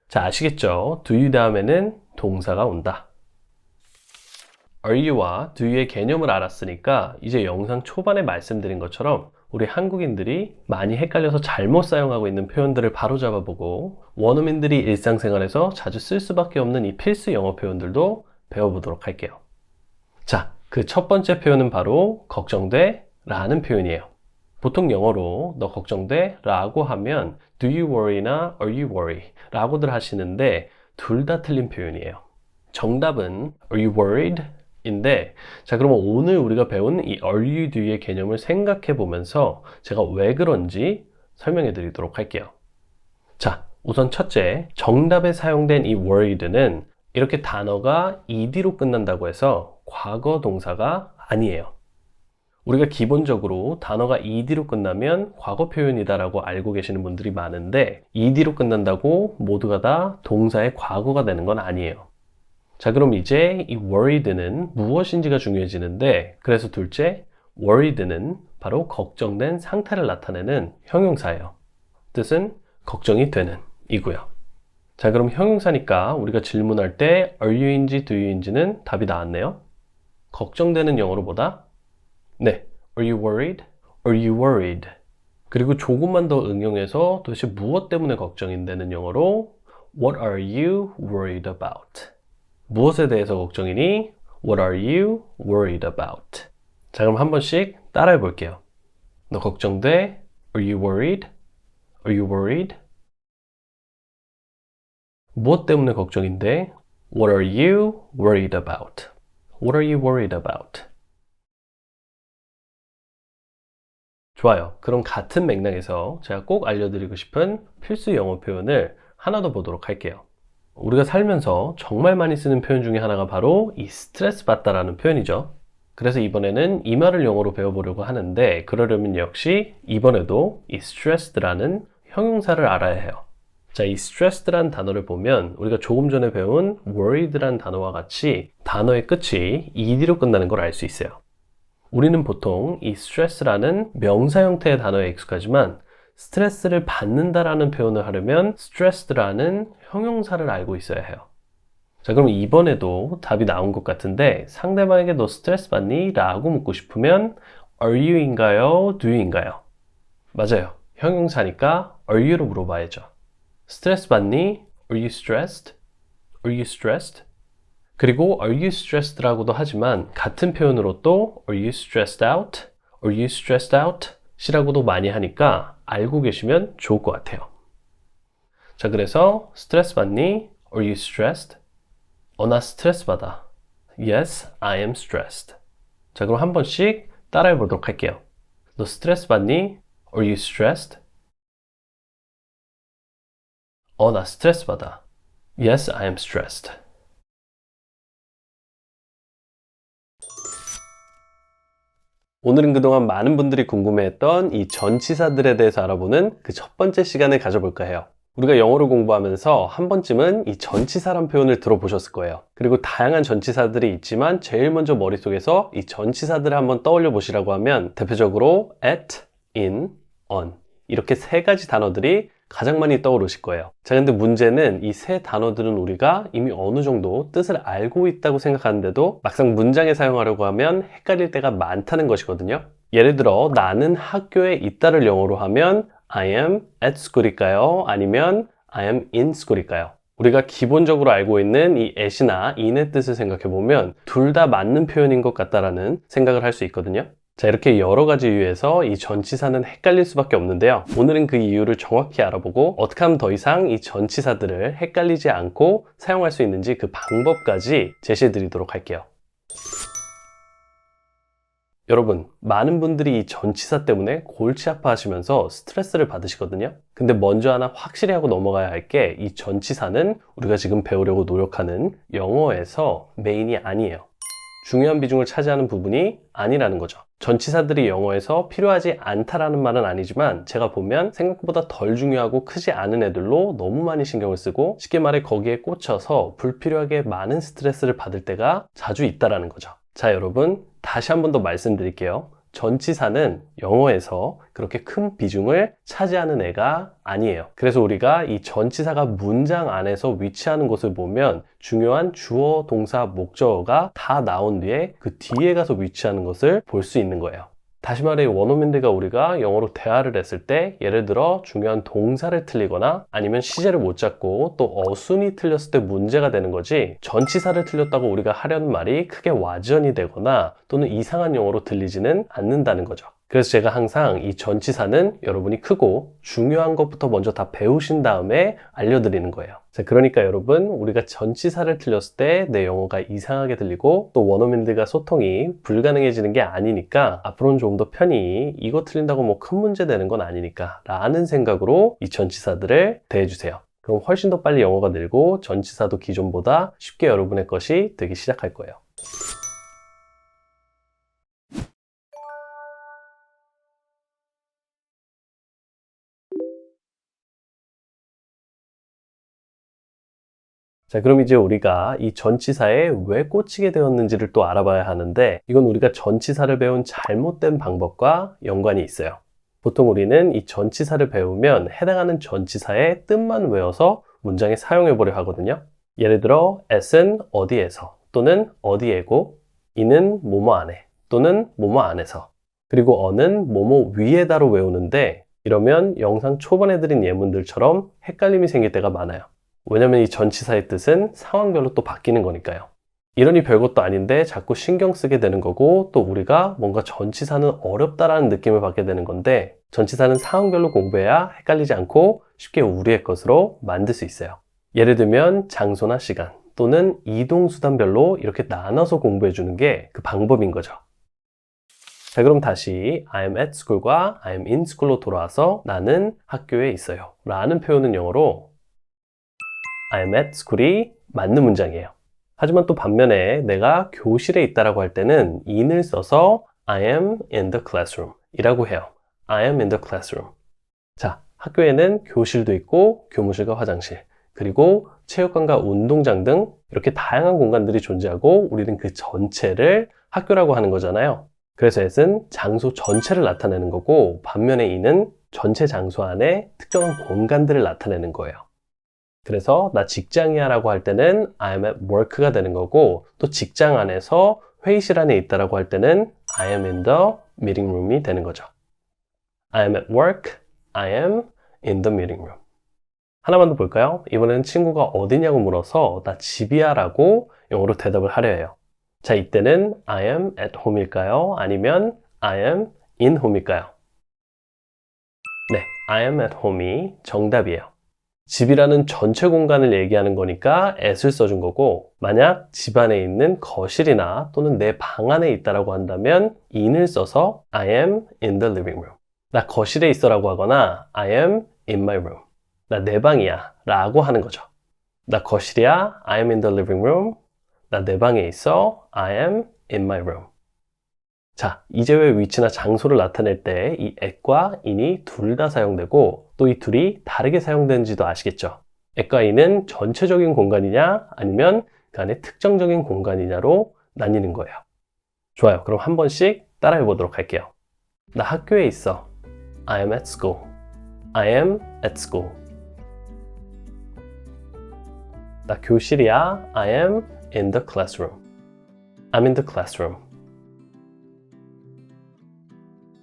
자, 아시겠죠? do you 다음에는 동사가 온다. are you와 do you의 개념을 알았으니까 이제 영상 초반에 말씀드린 것처럼 우리 한국인들이 많이 헷갈려서 잘못 사용하고 있는 표현들을 바로 잡아보고 원어민들이 일상생활에서 자주 쓸 수밖에 없는 이 필수 영어 표현들도 배워보도록 할게요. 자, 그 첫 번째 표현은 바로 걱정돼 라는 표현이에요. 보통 영어로 너 걱정돼? 라고 하면 do you worry나 are you worry? 라고들 하시는데 둘 다 틀린 표현이에요. 정답은 are you worried? 인데 자, 그러면 오늘 우리가 배운 이 are you do의 개념을 생각해 보면서 제가 왜 그런지 설명해 드리도록 할게요. 자, 우선 첫째, 정답에 사용된 이 worried는 이렇게 단어가 ed로 끝난다고 해서 과거 동사가 아니에요. 우리가 기본적으로 단어가 ed로 끝나면 과거 표현이다라고 알고 계시는 분들이 많은데 ed로 끝난다고 모두가 다 동사의 과거가 되는 건 아니에요. 자, 그럼 이제 이 worried는 무엇인지가 중요해지는데 그래서 둘째, worried는 바로 걱정된 상태를 나타내는 형용사예요. 뜻은 걱정이 되는 이고요. 자, 그럼 형용사니까 우리가 질문할 때 are you인지 do you인지는 답이 나왔네요. 걱정되는 영어로 보다 네, are you worried? Are you worried? 그리고 조금만 더 응용해서 도대체 무엇 때문에 걱정인다는 영어로 What are you worried about? 무엇에 대해서 걱정이니? What are you worried about? 자, 그럼 한 번씩 따라해 볼게요. 너 걱정돼? Are you worried? Are you worried? 무엇 때문에 걱정인데? What are you worried about? What are you worried about? 좋아요. 그럼 같은 맥락에서 제가 꼭 알려드리고 싶은 필수 영어 표현을 하나 더 보도록 할게요. 우리가 살면서 정말 많이 쓰는 표현 중에 하나가 바로 이 스트레스 받다라는 표현이죠. 그래서 이번에는 이 말을 영어로 배워보려고 하는데 그러려면 역시 이번에도 이 stressed라는 형용사를 알아야 해요. 자, 이 stressed라는 단어를 보면 우리가 조금 전에 배운 worried라는 단어와 같이 단어의 끝이 ed로 끝나는 걸 알 수 있어요. 우리는 보통 이 stress라는 명사 형태의 단어에 익숙하지만 스트레스를 받는다라는 표현을 하려면 stressed라는 형용사를 알고 있어야 해요. 자, 그럼 이번에도 답이 나온 것 같은데 상대방에게 너 스트레스 받니? 라고 묻고 싶으면 are you인가요? do you인가요? 맞아요. 형용사니까 are you로 물어봐야죠. 스트레스 받니? Are you stressed? Are you stressed? 그리고 are you stressed라고도 하지만 같은 표현으로 또 are you stressed out? Are you stressed out? 이라고도 많이 하니까 알고 계시면 좋을 것 같아요. 자, 그래서 스트레스 받니? Are you stressed? 나 스트레스 받아. Yes, I am stressed. 자, 그럼 한 번씩 따라해 보도록 할게요. 너 스트레스 받니? Are you stressed? 나 스트레스 받아. Yes, I am stressed. 오늘은 그동안 많은 분들이 궁금해했던 이 전치사들에 대해서 알아보는 그 첫 번째 시간을 가져볼까 해요. 우리가 영어를 공부하면서 한 번쯤은 이 전치사란 표현을 들어보셨을 거예요. 그리고 다양한 전치사들이 있지만 제일 먼저 머릿속에서 이 전치사들을 한번 떠올려 보시라고 하면 대표적으로 at, in, on 이렇게 세 가지 단어들이 가장 많이 떠오르실 거예요. 자, 근데 문제는 이 세 단어들은 우리가 이미 어느 정도 뜻을 알고 있다고 생각하는데도 막상 문장에 사용하려고 하면 헷갈릴 때가 많다는 것이거든요. 예를 들어 나는 학교에 있다를 영어로 하면 I am at school일까요? 아니면 I am in school일까요? 우리가 기본적으로 알고 있는 이 at이나 in의 뜻을 생각해보면 둘 다 맞는 표현인 것 같다라는 생각을 할 수 있거든요. 자, 이렇게 여러 가지 이유에서 이 전치사는 헷갈릴 수밖에 없는데요. 오늘은 그 이유를 정확히 알아보고 어떻게 하면 더 이상 이 전치사들을 헷갈리지 않고 사용할 수 있는지 그 방법까지 제시해 드리도록 할게요. 여러분, 많은 분들이 이 전치사 때문에 골치 아파하시면서 스트레스를 받으시거든요. 근데 먼저 하나 확실히 하고 넘어가야 할 게 이 전치사는 우리가 지금 배우려고 노력하는 영어에서 메인이 아니에요. 중요한 비중을 차지하는 부분이 아니라는 거죠. 전치사들이 영어에서 필요하지 않다라는 말은 아니지만 제가 보면 생각보다 덜 중요하고 크지 않은 애들로 너무 많이 신경을 쓰고 쉽게 말해 거기에 꽂혀서 불필요하게 많은 스트레스를 받을 때가 자주 있다라는 거죠. 자, 여러분 다시 한 번 더 말씀드릴게요. 전치사는 영어에서 그렇게 큰 비중을 차지하는 애가 아니에요. 그래서 우리가 이 전치사가 문장 안에서 위치하는 곳을 보면 중요한 주어, 동사, 목적어가 다 나온 뒤에 그 뒤에 가서 위치하는 것을 볼 수 있는 거예요. 다시 말해 원어민들과 우리가 영어로 대화를 했을 때 예를 들어 중요한 동사를 틀리거나 아니면 시제를 못 잡고 또 어순이 틀렸을 때 문제가 되는 거지, 전치사를 틀렸다고 우리가 하려는 말이 크게 와전이 되거나 또는 이상한 영어로 들리지는 않는다는 거죠. 그래서 제가 항상 이 전치사는 여러분이 크고 중요한 것부터 먼저 다 배우신 다음에 알려드리는 거예요. 자, 그러니까 여러분 우리가 전치사를 틀렸을 때 내 영어가 이상하게 들리고 또 원어민들과 소통이 불가능해지는 게 아니니까 앞으로는 조금 더 편히 이거 틀린다고 뭐 큰 문제 되는 건 아니니까 라는 생각으로 이 전치사들을 대해주세요. 그럼 훨씬 더 빨리 영어가 늘고 전치사도 기존보다 쉽게 여러분의 것이 되기 시작할 거예요. 자, 그럼 이제 우리가 이 전치사에 왜 꽂히게 되었는지를 또 알아봐야 하는데 이건 우리가 전치사를 배운 잘못된 방법과 연관이 있어요. 보통 우리는 이 전치사를 배우면 해당하는 전치사의 뜻만 외워서 문장에 사용해 보려 하거든요. 예를 들어 at은 어디에서 또는 어디에고, 이는 뭐뭐 안에 또는 뭐뭐 안에서, 그리고 어는 뭐뭐 위에다로 외우는데 이러면 영상 초반에 드린 예문들처럼 헷갈림이 생길 때가 많아요. 왜냐면 이 전치사의 뜻은 상황별로 또 바뀌는 거니까요. 이러니 별것도 아닌데 자꾸 신경 쓰게 되는 거고 또 우리가 뭔가 전치사는 어렵다라는 느낌을 받게 되는 건데 전치사는 상황별로 공부해야 헷갈리지 않고 쉽게 우리의 것으로 만들 수 있어요. 예를 들면 장소나 시간 또는 이동수단별로 이렇게 나눠서 공부해 주는 게 그 방법인 거죠. 자, 그럼 다시 I'm at school과 I'm in school로 돌아와서 나는 학교에 있어요 라는 표현은 영어로 I'm at school이 맞는 문장이에요. 하지만 또 반면에 내가 교실에 있다라고 할 때는 in을 써서 I am in the classroom 이라고 해요. I am in the classroom. 자, 학교에는 교실도 있고 교무실과 화장실, 그리고 체육관과 운동장 등 이렇게 다양한 공간들이 존재하고 우리는 그 전체를 학교라고 하는 거잖아요. 그래서 at은 장소 전체를 나타내는 거고 반면에 in은 전체 장소 안에 특정한 공간들을 나타내는 거예요. 그래서 나 직장이야 라고 할 때는 I'm at work가 되는 거고 또 직장 안에서 회의실 안에 있다라고 할 때는 I am in the meeting room이 되는 거죠. I am at work, I am in the meeting room. 하나만 더 볼까요? 이번에는 친구가 어디냐고 물어서 나 집이야 라고 영어로 대답을 하려 해요. 자, 이때는 I am at home일까요? 아니면 I am in home일까요? 네, I am at home이 정답이에요. 집이라는 전체 공간을 얘기하는 거니까 at을 써준 거고 만약 집 안에 있는 거실이나 또는 내 방 안에 있다라고 한다면 in을 써서 I am in the living room. 나 거실에 있어 라고 하거나 I am in my room. 나 내 방이야 라고 하는 거죠. 나 거실이야 I am in the living room. 나 내 방에 있어 I am in my room. 자, 이제 왜 위치나 장소를 나타낼 때 이 at과 in이 둘 다 사용되고 또 이 둘이 다르게 사용되는지도 아시겠죠? at과 in은 전체적인 공간이냐 아니면 그 안에 특정적인 공간이냐로 나뉘는 거예요. 좋아요. 그럼 한 번씩 따라해 보도록 할게요. 나 학교에 있어. I am at school. I am at school. 나 교실이야. I am in the classroom. I'm in the classroom.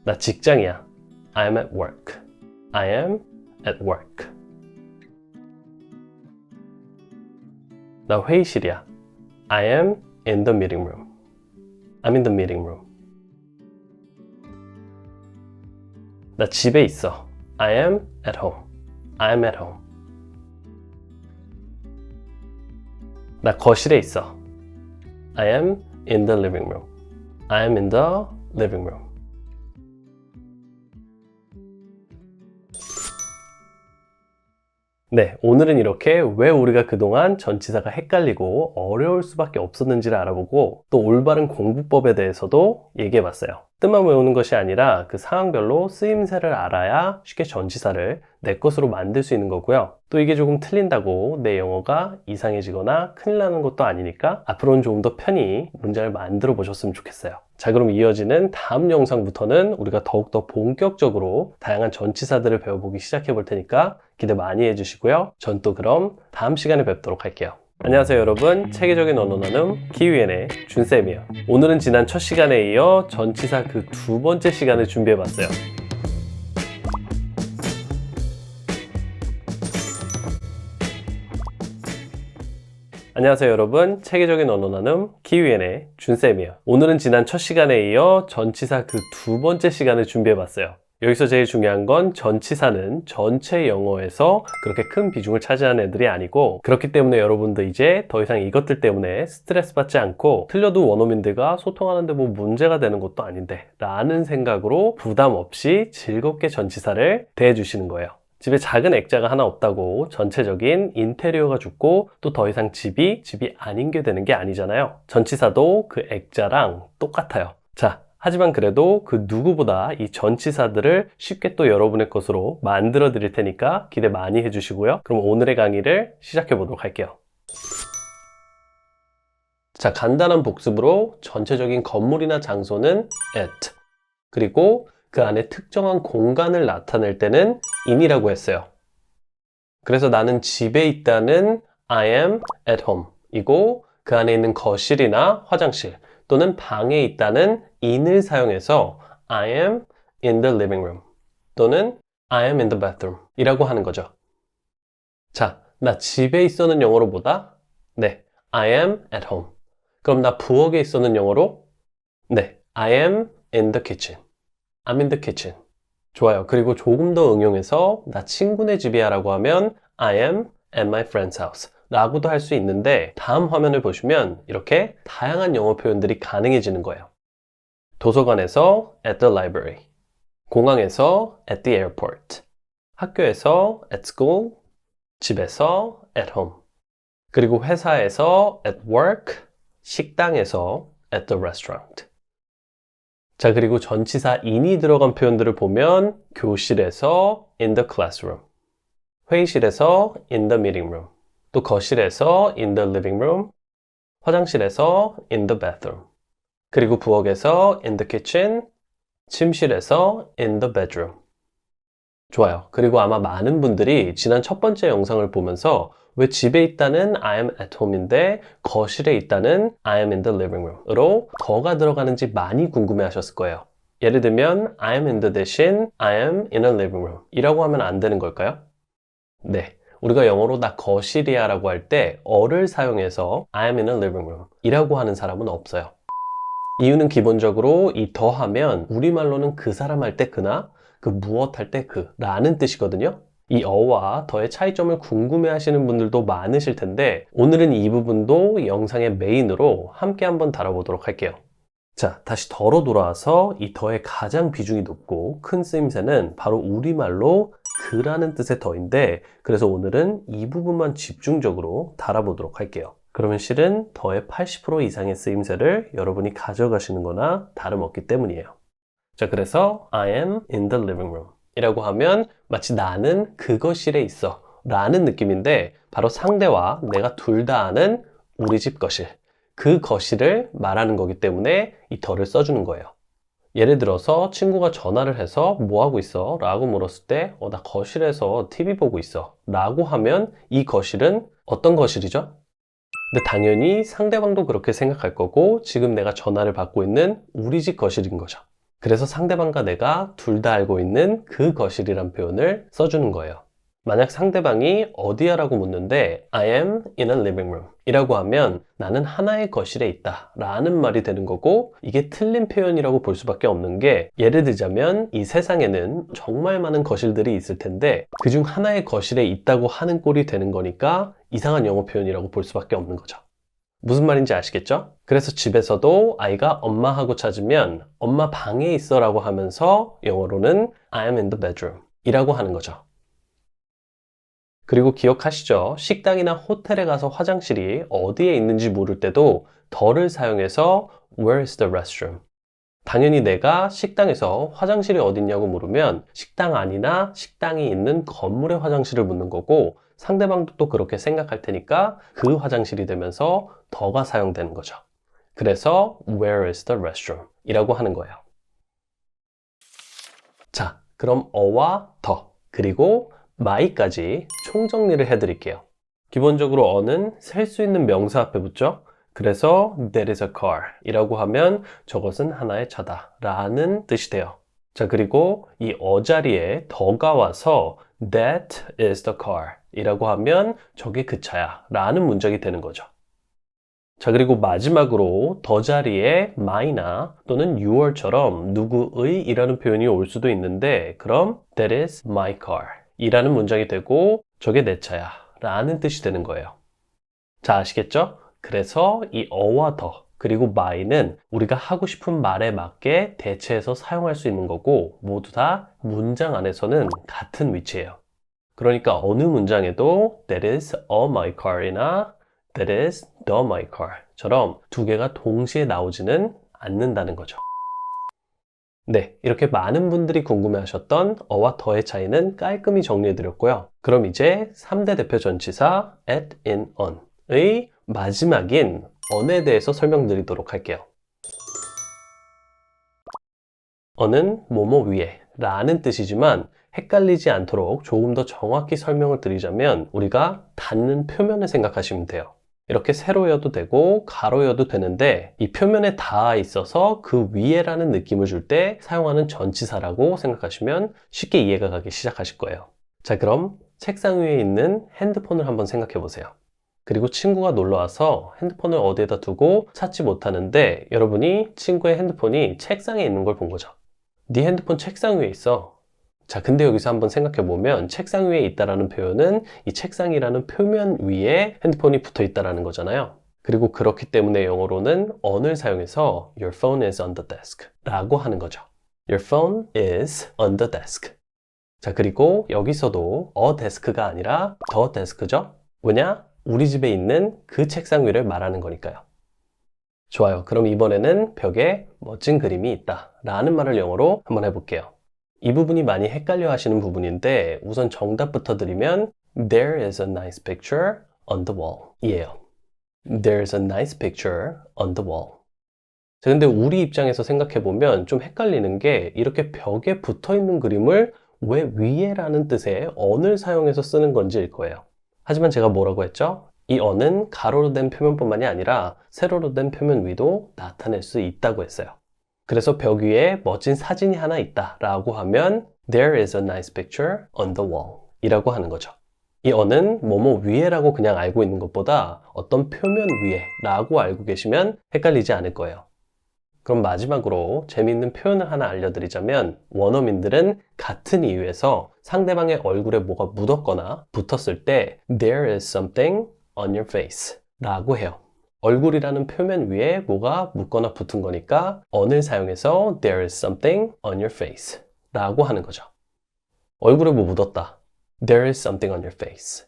나 직장이야. I am at work. I am at work. 나 회의실이야. I am in the meeting room. I'm in the meeting room. 나 집에 있어. I am at home. I am at home. 나 거실에 있어. I am in the living room. I am in the living room. 네, 오늘은 이렇게 왜 우리가 그동안 전치사가 헷갈리고 어려울 수밖에 없었는지를 알아보고 또 올바른 공부법에 대해서도 얘기해봤어요. 뜻만 외우는 것이 아니라 그 상황별로 쓰임새를 알아야 쉽게 전치사를 내 것으로 만들 수 있는 거고요. 또 이게 조금 틀린다고 내 영어가 이상해지거나 큰일 나는 것도 아니니까 앞으로는 조금 더 편히 문장을 만들어 보셨으면 좋겠어요. 자, 그럼 이어지는 다음 영상부터는 우리가 더욱더 본격적으로 다양한 전치사들을 배워보기 시작해 볼 테니까 기대 많이 해주시고요. 전 또 그럼 다음 시간에 뵙도록 할게요. 안녕하세요 여러분, 체계적인 언어 나눔 키위엔의 준쌤이에요. 오늘은 지난 첫 시간에 이어 전치사 그 두 번째 시간을 준비해봤어요. 안녕하세요 여러분, 체계적인 언어 나눔 키위엔의 준쌤이에요. 오늘은 지난 첫 시간에 이어 전치사 그 두 번째 시간을 준비해봤어요. 여기서 제일 중요한 건 전치사는 전체 영어에서 그렇게 큰 비중을 차지하는 애들이 아니고, 그렇기 때문에 여러분도 이제 더 이상 이것들 때문에 스트레스 받지 않고 틀려도 원어민들과 소통하는데 뭐 문제가 되는 것도 아닌데 라는 생각으로 부담 없이 즐겁게 전치사를 대해주시는 거예요. 집에 작은 액자가 하나 없다고 전체적인 인테리어가 죽고 또 더 이상 집이 아닌 게 되는 게 아니잖아요. 전치사도 그 액자랑 똑같아요. 자, 하지만 그래도 그 누구보다 이 전치사들을 쉽게 또 여러분의 것으로 만들어 드릴 테니까 기대 많이 해주시고요. 그럼 오늘의 강의를 시작해 보도록 할게요. 자, 간단한 복습으로 전체적인 건물이나 장소는 at, 그리고 그 안에 특정한 공간을 나타낼 때는 in이라고 했어요. 그래서 나는 집에 있다는 I am at home 이고, 그 안에 있는 거실이나 화장실 또는 방에 있다는 in을 사용해서 I am in the living room 또는 I am in the bathroom 이라고 하는 거죠. 자, 나 집에 있어는 영어로 뭐다? 네, I am at home. 그럼 나 부엌에 있어는 영어로? 네, I am in the kitchen. I'm in the kitchen. 좋아요. 그리고 조금 더 응용해서 나 친구네 집이야 라고 하면 I am at my friend's house 라고도 할 수 있는데, 다음 화면을 보시면 이렇게 다양한 영어 표현들이 가능해지는 거예요. 도서관에서 at the library, 공항에서 at the airport, 학교에서 at school, 집에서 at home, 그리고 회사에서 at work, 식당에서 at the restaurant. 자, 그리고 전치사 in이 들어간 표현들을 보면 교실에서 in the classroom, 회의실에서 in the meeting room, 또 거실에서 in the living room, 화장실에서 in the bathroom, 그리고 부엌에서 in the kitchen, 침실에서 in the bedroom. 좋아요. 그리고 아마 많은 분들이 지난 첫 번째 영상을 보면서 왜 집에 있다는 I am at home인데 거실에 있다는 I am in the living room으로 더가 들어가는지 많이 궁금해 하셨을 거예요. 예를 들면 I am in the 대신 I am in a living room 이라고 하면 안 되는 걸까요? 네. 우리가 영어로 나 거실이야 라고 할 때 어를 사용해서 I am in a living room 이라고 하는 사람은 없어요. 이유는 기본적으로 이 더 하면 우리말로는 그 사람 할 때 그나, 그 무엇 할 때 그 라는 뜻이거든요. 이 어와 더의 차이점을 궁금해 하시는 분들도 많으실 텐데, 오늘은 이 부분도 영상의 메인으로 함께 한번 다뤄보도록 할게요. 자, 다시 더로 돌아와서 이 더의 가장 비중이 높고 큰 쓰임새는 바로 우리말로 그라는 뜻의 더인데, 그래서 오늘은 이 부분만 집중적으로 다뤄보도록 할게요. 그러면 실은 더의 80% 이상의 쓰임새를 여러분이 가져가시는 거나 다름없기 때문이에요. 자, 그래서 I am in the living room 이라고 하면 마치 나는 그 거실에 있어 라는 느낌인데, 바로 상대와 내가 둘 다 아는 우리 집 거실, 그 거실을 말하는 거기 때문에 이 더를 써주는 거예요. 예를 들어서 친구가 전화를 해서 뭐 하고 있어? 라고 물었을 때 나 거실에서 TV 보고 있어 라고 하면 이 거실은 어떤 거실이죠? 근데 당연히 상대방도 그렇게 생각할 거고, 지금 내가 전화를 받고 있는 우리 집 거실인 거죠. 그래서 상대방과 내가 둘 다 알고 있는 그 거실이란 표현을 써주는 거예요. 만약 상대방이 어디야 라고 묻는데 I am in a living room 이라고 하면 나는 하나의 거실에 있다 라는 말이 되는 거고, 이게 틀린 표현이라고 볼 수밖에 없는 게, 예를 들자면 이 세상에는 정말 많은 거실들이 있을 텐데 그중 하나의 거실에 있다고 하는 꼴이 되는 거니까 이상한 영어 표현이라고 볼 수밖에 없는 거죠. 무슨 말인지 아시겠죠? 그래서 집에서도 아이가 엄마하고 찾으면 엄마 방에 있어 라고 하면서 영어로는 I am in the bedroom 이라고 하는 거죠. 그리고 기억하시죠? 식당이나 호텔에 가서 화장실이 어디에 있는지 물을 때도 더를 사용해서 Where is the restroom? 당연히 내가 식당에서 화장실이 어딨냐고 물으면 식당 안이나 식당이 있는 건물의 화장실을 묻는 거고 상대방도 또 그렇게 생각할 테니까 그 화장실이 되면서 더가 사용되는 거죠. 그래서 Where is the restroom? 이라고 하는 거예요. 자, 그럼 어와 더 그리고 my까지 총정리를 해드릴게요. 기본적으로 어는 셀 수 있는 명사 앞에 붙죠. 그래서 that is a car 이라고 하면 저것은 하나의 차다 라는 뜻이 돼요. 자, 그리고 이 어 자리에 더가 와서 that is the car 이라고 하면 저게 그 차야 라는 문장이 되는 거죠. 자, 그리고 마지막으로 더 자리에 my나 또는 your처럼 누구의 이라는 표현이 올 수도 있는데 그럼 that is my car 이라는 문장이 되고 저게 내 차야 라는 뜻이 되는 거예요. 자, 아시겠죠? 그래서 이 어와 더 그리고 my는 우리가 하고 싶은 말에 맞게 대체해서 사용할 수 있는 거고 모두 다 문장 안에서는 같은 위치예요. 그러니까 어느 문장에도 that is a my car이나 that is the my car처럼 두 개가 동시에 나오지는 않는다는 거죠. 네, 이렇게 많은 분들이 궁금해하셨던 어와 더의 차이는 깔끔히 정리해드렸고요. 그럼 이제 3대 대표 전치사 at, in, on의 마지막인 on에 대해서 설명드리도록 할게요. on은 뭐뭐 위에 라는 뜻이지만 헷갈리지 않도록 조금 더 정확히 설명을 드리자면 우리가 닿는 표면을 생각하시면 돼요. 이렇게 세로여도 되고 가로여도 되는데 이 표면에 닿아 있어서 그 위에라는 느낌을 줄 때 사용하는 전치사라고 생각하시면 쉽게 이해가 가기 시작하실 거예요. 자, 그럼 책상 위에 있는 핸드폰을 한번 생각해 보세요. 그리고 친구가 놀러와서 핸드폰을 어디에다 두고 찾지 못하는데 여러분이 친구의 핸드폰이 책상에 있는 걸 본 거죠. 네 핸드폰 책상 위에 있어. 자, 근데 여기서 한번 생각해 보면 책상 위에 있다라는 표현은 이 책상이라는 표면 위에 핸드폰이 붙어 있다라는 거잖아요. 그리고 그렇기 때문에 영어로는 on을 사용해서 Your phone is on the desk 라고 하는 거죠. Your phone is on the desk. 자, 그리고 여기서도 a desk가 아니라 the desk죠. 왜냐? 우리 집에 있는 그 책상 위를 말하는 거니까요. 좋아요. 그럼 이번에는 벽에 멋진 그림이 있다 라는 말을 영어로 한번 해볼게요. 이 부분이 많이 헷갈려 하시는 부분인데 우선 정답부터 드리면 There is a nice picture on the wall 이에요. There's a nice picture on the wall. 자, 근데 우리 입장에서 생각해보면 좀 헷갈리는 게 이렇게 벽에 붙어있는 그림을 왜 위에라는 뜻의 on을 사용해서 쓰는 건지일 거예요. 하지만 제가 뭐라고 했죠? 이 on은 가로로 된 표면뿐만이 아니라 세로로 된 표면 위도 나타낼 수 있다고 했어요. 그래서 벽 위에 멋진 사진이 하나 있다 라고 하면 There is a nice picture on the wall 이라고 하는 거죠. 이 on은 뭐뭐 위에라고 그냥 알고 있는 것보다 어떤 표면 위에 라고 알고 계시면 헷갈리지 않을 거예요. 그럼 마지막으로 재미있는 표현을 하나 알려드리자면 원어민들은 같은 이유에서 상대방의 얼굴에 뭐가 묻었거나 붙었을 때 There is something on your face 라고 해요. 얼굴이라는 표면 위에 뭐가 묻거나 붙은 거니까 on을 사용해서 There is something on your face 라고 하는 거죠. 얼굴에 뭐 묻었다. There is something on your face.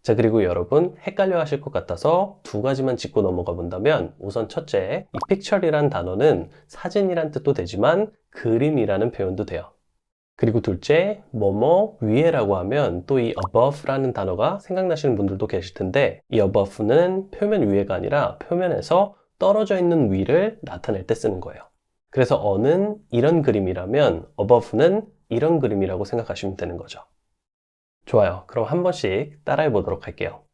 자, 그리고 여러분 헷갈려 하실 것 같아서 두 가지만 짚고 넘어가 본다면 우선 첫째, 이 picture이란 단어는 사진이란 뜻도 되지만 그림이라는 표현도 돼요. 그리고 둘째, 뭐뭐 위에라고 하면 또 이 above라는 단어가 생각나시는 분들도 계실 텐데 이 above는 표면 위에가 아니라 표면에서 떨어져 있는 위를 나타낼 때 쓰는 거예요. 그래서 on은 이런 그림이라면 above는 이런 그림이라고 생각하시면 되는 거죠. 좋아요. 그럼 한 번씩 따라해 보도록 할게요.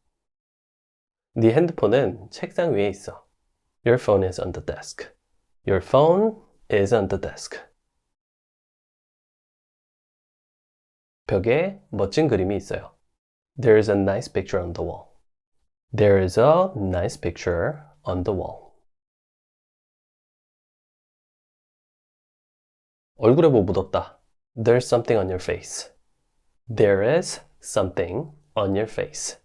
네 핸드폰은 책상 위에 있어. Your phone is on the desk. Your phone is on the desk. 벽에 멋진 그림이 있어요. There is a nice picture on the wall. There is a nice picture on the wall. 얼굴에 뭐 묻었다. There's something on your face. There is something on your face.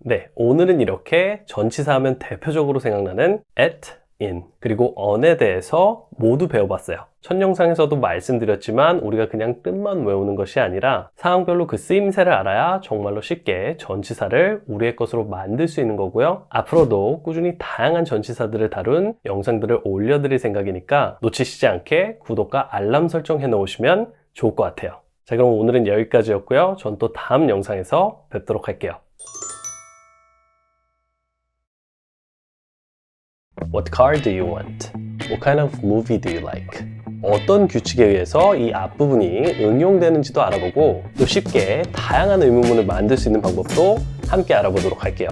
네, 오늘은 이렇게 전치사 하면 대표적으로 생각나는 at, in, 그리고 on에 대해서 모두 배워봤어요. 첫 영상에서도 말씀드렸지만 우리가 그냥 뜻만 외우는 것이 아니라 상황별로 그 쓰임새를 알아야 정말로 쉽게 전치사를 우리의 것으로 만들 수 있는 거고요. 앞으로도 꾸준히 다양한 전치사들을 다룬 영상들을 올려드릴 생각이니까 놓치시지 않게 구독과 알람 설정 해놓으시면 좋을 것 같아요. 자, 그럼 오늘은 여기까지였고요. 전 또 다음 영상에서 뵙도록 할게요. What car do you want? What kind of movie do you like? 어떤 규칙에 의해서 이 앞부분이 응용되는지도 알아보고 또 쉽게 다양한 의문문을 만들 수 있는 방법도 함께 알아보도록 할게요.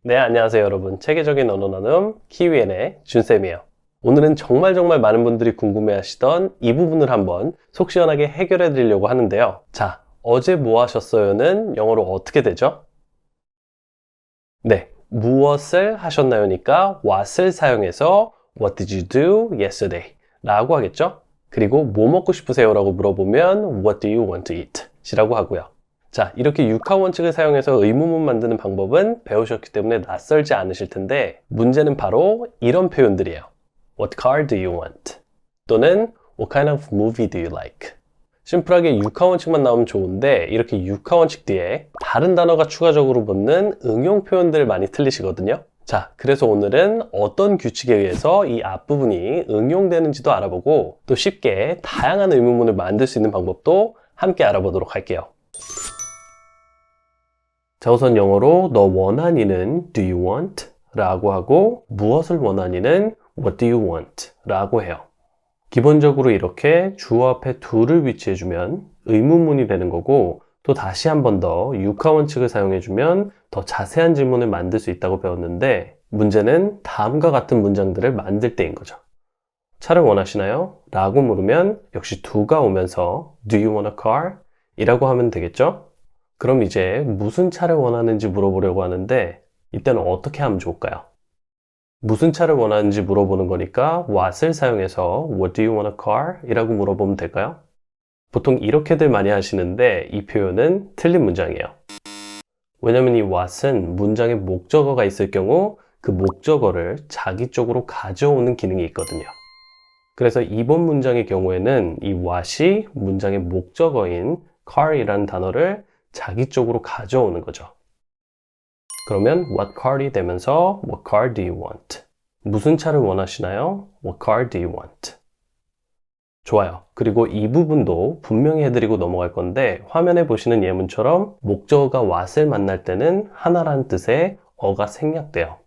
네, 안녕하세요 여러분. 체계적인 언어 나눔 키위엔의 준쌤이에요. 오늘은 정말 많은 분들이 궁금해하시던 이 부분을 한번 속 시원하게 해결해 드리려고 하는데요. 자, 어제 뭐 하셨어요는 영어로 어떻게 되죠? 네, 무엇을 하셨나요니까 what을 사용해서 What did you do yesterday? 라고 하겠죠? 그리고 뭐 먹고 싶으세요? 라고 물어보면 What do you want to eat? 이라고 하고요. 자, 이렇게 육하 원칙을 사용해서 의문문 만드는 방법은 배우셨기 때문에 낯설지 않으실 텐데 문제는 바로 이런 표현들이에요. What car do you want? 또는 What kind of movie do you like? 심플하게 육하 원칙만 나오면 좋은데 이렇게 육하 원칙 뒤에 다른 단어가 추가적으로 붙는 응용 표현들 많이 틀리시거든요. 자, 그래서 오늘은 어떤 규칙에 의해서 이 앞부분이 응용되는지도 알아보고 또 쉽게 다양한 의문문을 만들 수 있는 방법도 함께 알아보도록 할게요. 자, 우선 영어로 너 원하니는 do you want? 라고 하고 무엇을 원하니는 what do you want? 라고 해요. 기본적으로 이렇게 주어 앞에 do를 위치해주면 의문문이 되는 거고 또 다시 한 번 더 육하 원칙을 사용해주면 더 자세한 질문을 만들 수 있다고 배웠는데 문제는 다음과 같은 문장들을 만들 때인 거죠. 차를 원하시나요? 라고 물으면 역시 do가 오면서 do you want a car? 이라고 하면 되겠죠? 그럼 이제 무슨 차를 원하는지 물어보려고 하는데 이때는 어떻게 하면 좋을까요? 무슨 차를 원하는지 물어보는 거니까 what을 사용해서 What do you want a car? 이라고 물어보면 될까요? 보통 이렇게들 많이 하시는데 이 표현은 틀린 문장이에요. 왜냐면 이 what은 문장에 목적어가 있을 경우 그 목적어를 자기 쪽으로 가져오는 기능이 있거든요. 그래서 이번 문장의 경우에는 이 what이 문장의 목적어인 car이라는 단어를 자기 쪽으로 가져오는 거죠. 그러면 what car이 되면서 what car do you want? 무슨 차를 원하시나요? What car do you want? 좋아요. 그리고 이 부분도 분명히 해드리고 넘어갈 건데 화면에 보시는 예문처럼 목적어가 what을 만날 때는 하나라는 뜻의 어가 생략돼요.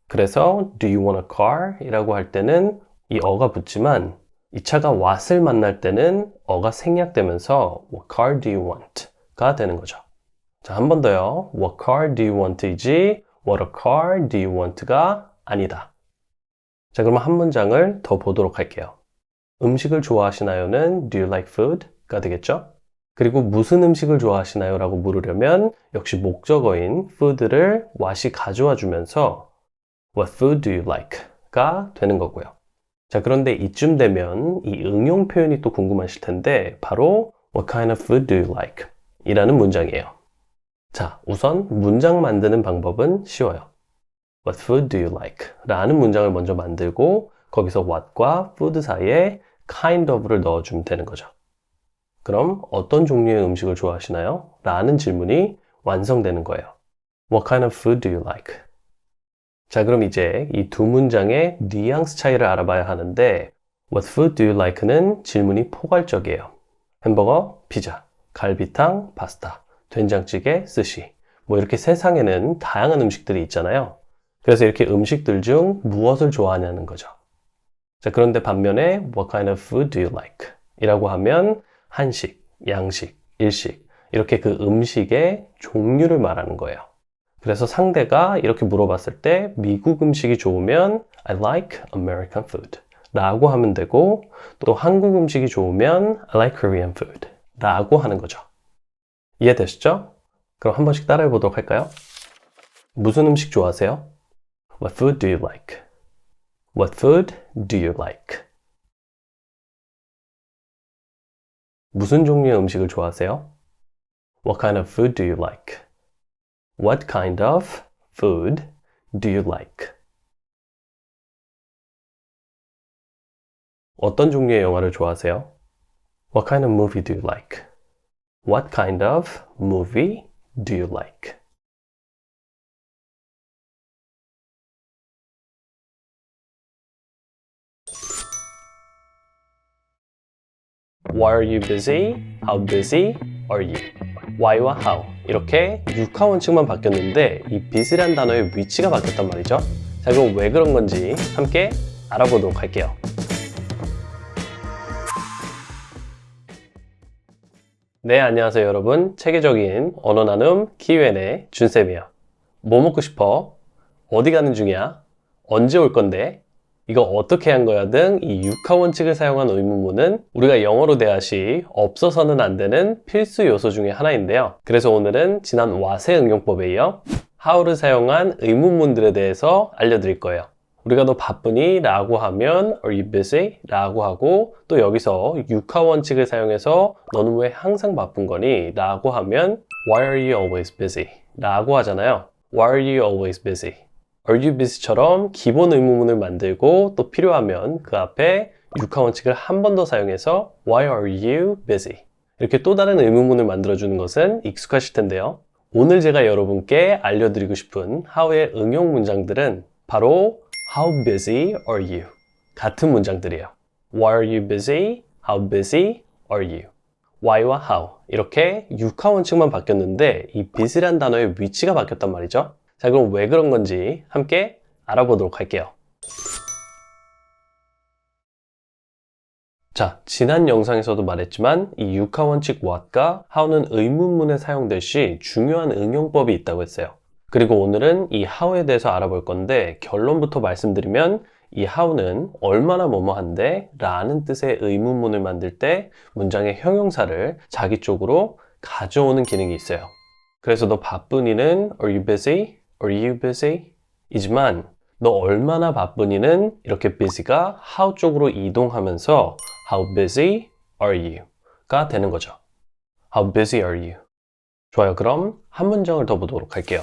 그래서 do you want a car? 이라고 할 때는 이 어가 붙지만 이 차가 what을 만날 때는 어가 생략되면서 what car do you want? 가 되는 거죠. 자, 한 번 더요. What car do you want? 이지 What a car do you want?가 아니다. 자, 그러면 한 문장을 더 보도록 할게요. 음식을 좋아하시나요?는 Do you like food? 가 되겠죠? 그리고 무슨 음식을 좋아하시나요? 라고 물으려면 역시 목적어인 food를 what이 가져와 주면서 What food do you like? 가 되는 거고요. 자, 그런데 이쯤 되면 이 응용 표현이 또 궁금하실 텐데 바로 What kind of food do you like? 이라는 문장이에요. 자, 우선 문장 만드는 방법은 쉬워요. What food do you like? 라는 문장을 먼저 만들고 거기서 what과 food 사이에 kind of를 넣어주면 되는 거죠. 그럼 어떤 종류의 음식을 좋아하시나요? 라는 질문이 완성되는 거예요. What kind of food do you like? 자, 그럼 이제 이 두 문장의 뉘앙스 차이를 알아봐야 하는데 What food do you like?는 질문이 포괄적이에요. 햄버거, 피자, 갈비탕, 파스타, 된장찌개, 스시 뭐 이렇게 세상에는 다양한 음식들이 있잖아요. 그래서 이렇게 음식들 중 무엇을 좋아하냐는 거죠. 자, 그런데 반면에 What kind of food do you like? 이라고 하면 한식, 양식, 일식 이렇게 그 음식의 종류를 말하는 거예요. 그래서 상대가 이렇게 물어봤을 때 미국 음식이 좋으면 I like American food 라고 하면 되고 또 한국 음식이 좋으면 I like Korean food 라고 하는 거죠. 이해되셨죠? 그럼 한 번씩 따라해 보도록 할까요? 무슨 음식 좋아하세요? What food do you like? What food do you like? 무슨 종류의 음식을 좋아하세요? What kind of food do you like? What kind of food do you like? 어떤 종류의 영화를 좋아하세요? What kind of movie do you like? What kind of movie do you like? Why are you busy? How busy are you? Why와 how 이렇게 육하 원칙만 바뀌었는데 이 busy란 단어의 위치가 바뀌었단 말이죠. 자, 그럼 왜 그런 건지 함께 알아보도록 할게요. 네, 안녕하세요 여러분. 체계적인 언어 나눔 Q&A 준쌤이에요. 뭐 먹고 싶어? 어디 가는 중이야? 언제 올 건데? 이거 어떻게 한 거야 등 이 육하 원칙을 사용한 의문문은 우리가 영어로 대화 시 없어서는 안 되는 필수 요소 중에 하나인데요. 그래서 오늘은 지난 와세 응용법에 이어 how를 사용한 의문문들에 대해서 알려드릴 거예요. 우리가 너 바쁘니? 라고 하면 Are you busy? 라고 하고 또 여기서 육하 원칙을 사용해서 너는 왜 항상 바쁜 거니? 라고 하면 Why are you always busy? 라고 하잖아요. Why are you always busy? Are you busy처럼 기본 의문문을 만들고 또 필요하면 그 앞에 육하 원칙을 한 번 더 사용해서 Why are you busy? 이렇게 또 다른 의문문을 만들어주는 것은 익숙하실 텐데요. 오늘 제가 여러분께 알려드리고 싶은 how의 응용 문장들은 바로 How busy are you? 같은 문장들이에요. Why are you busy? How busy are you? Why와 how 이렇게 육하 원칙만 바뀌었는데 이 busy란 단어의 위치가 바뀌었단 말이죠. 자, 그럼 왜 그런 건지 함께 알아보도록 할게요. 자, 지난 영상에서도 말했지만 이 육하 원칙 what과 how는 의문문에 사용될 시 중요한 응용법이 있다고 했어요. 그리고 오늘은 이 how에 대해서 알아볼 건데 결론부터 말씀드리면 이 how는 얼마나 뭐뭐한데 라는 뜻의 의문문을 만들 때 문장의 형용사를 자기 쪽으로 가져오는 기능이 있어요. 그래서 너 바쁘니는 Are you busy? Are you busy? 이지만 너 얼마나 바쁘니는 이렇게 busy가 how 쪽으로 이동하면서 How busy are you? 가 되는 거죠. How busy are you? 좋아요. 그럼 한 문장을 더 보도록 할게요.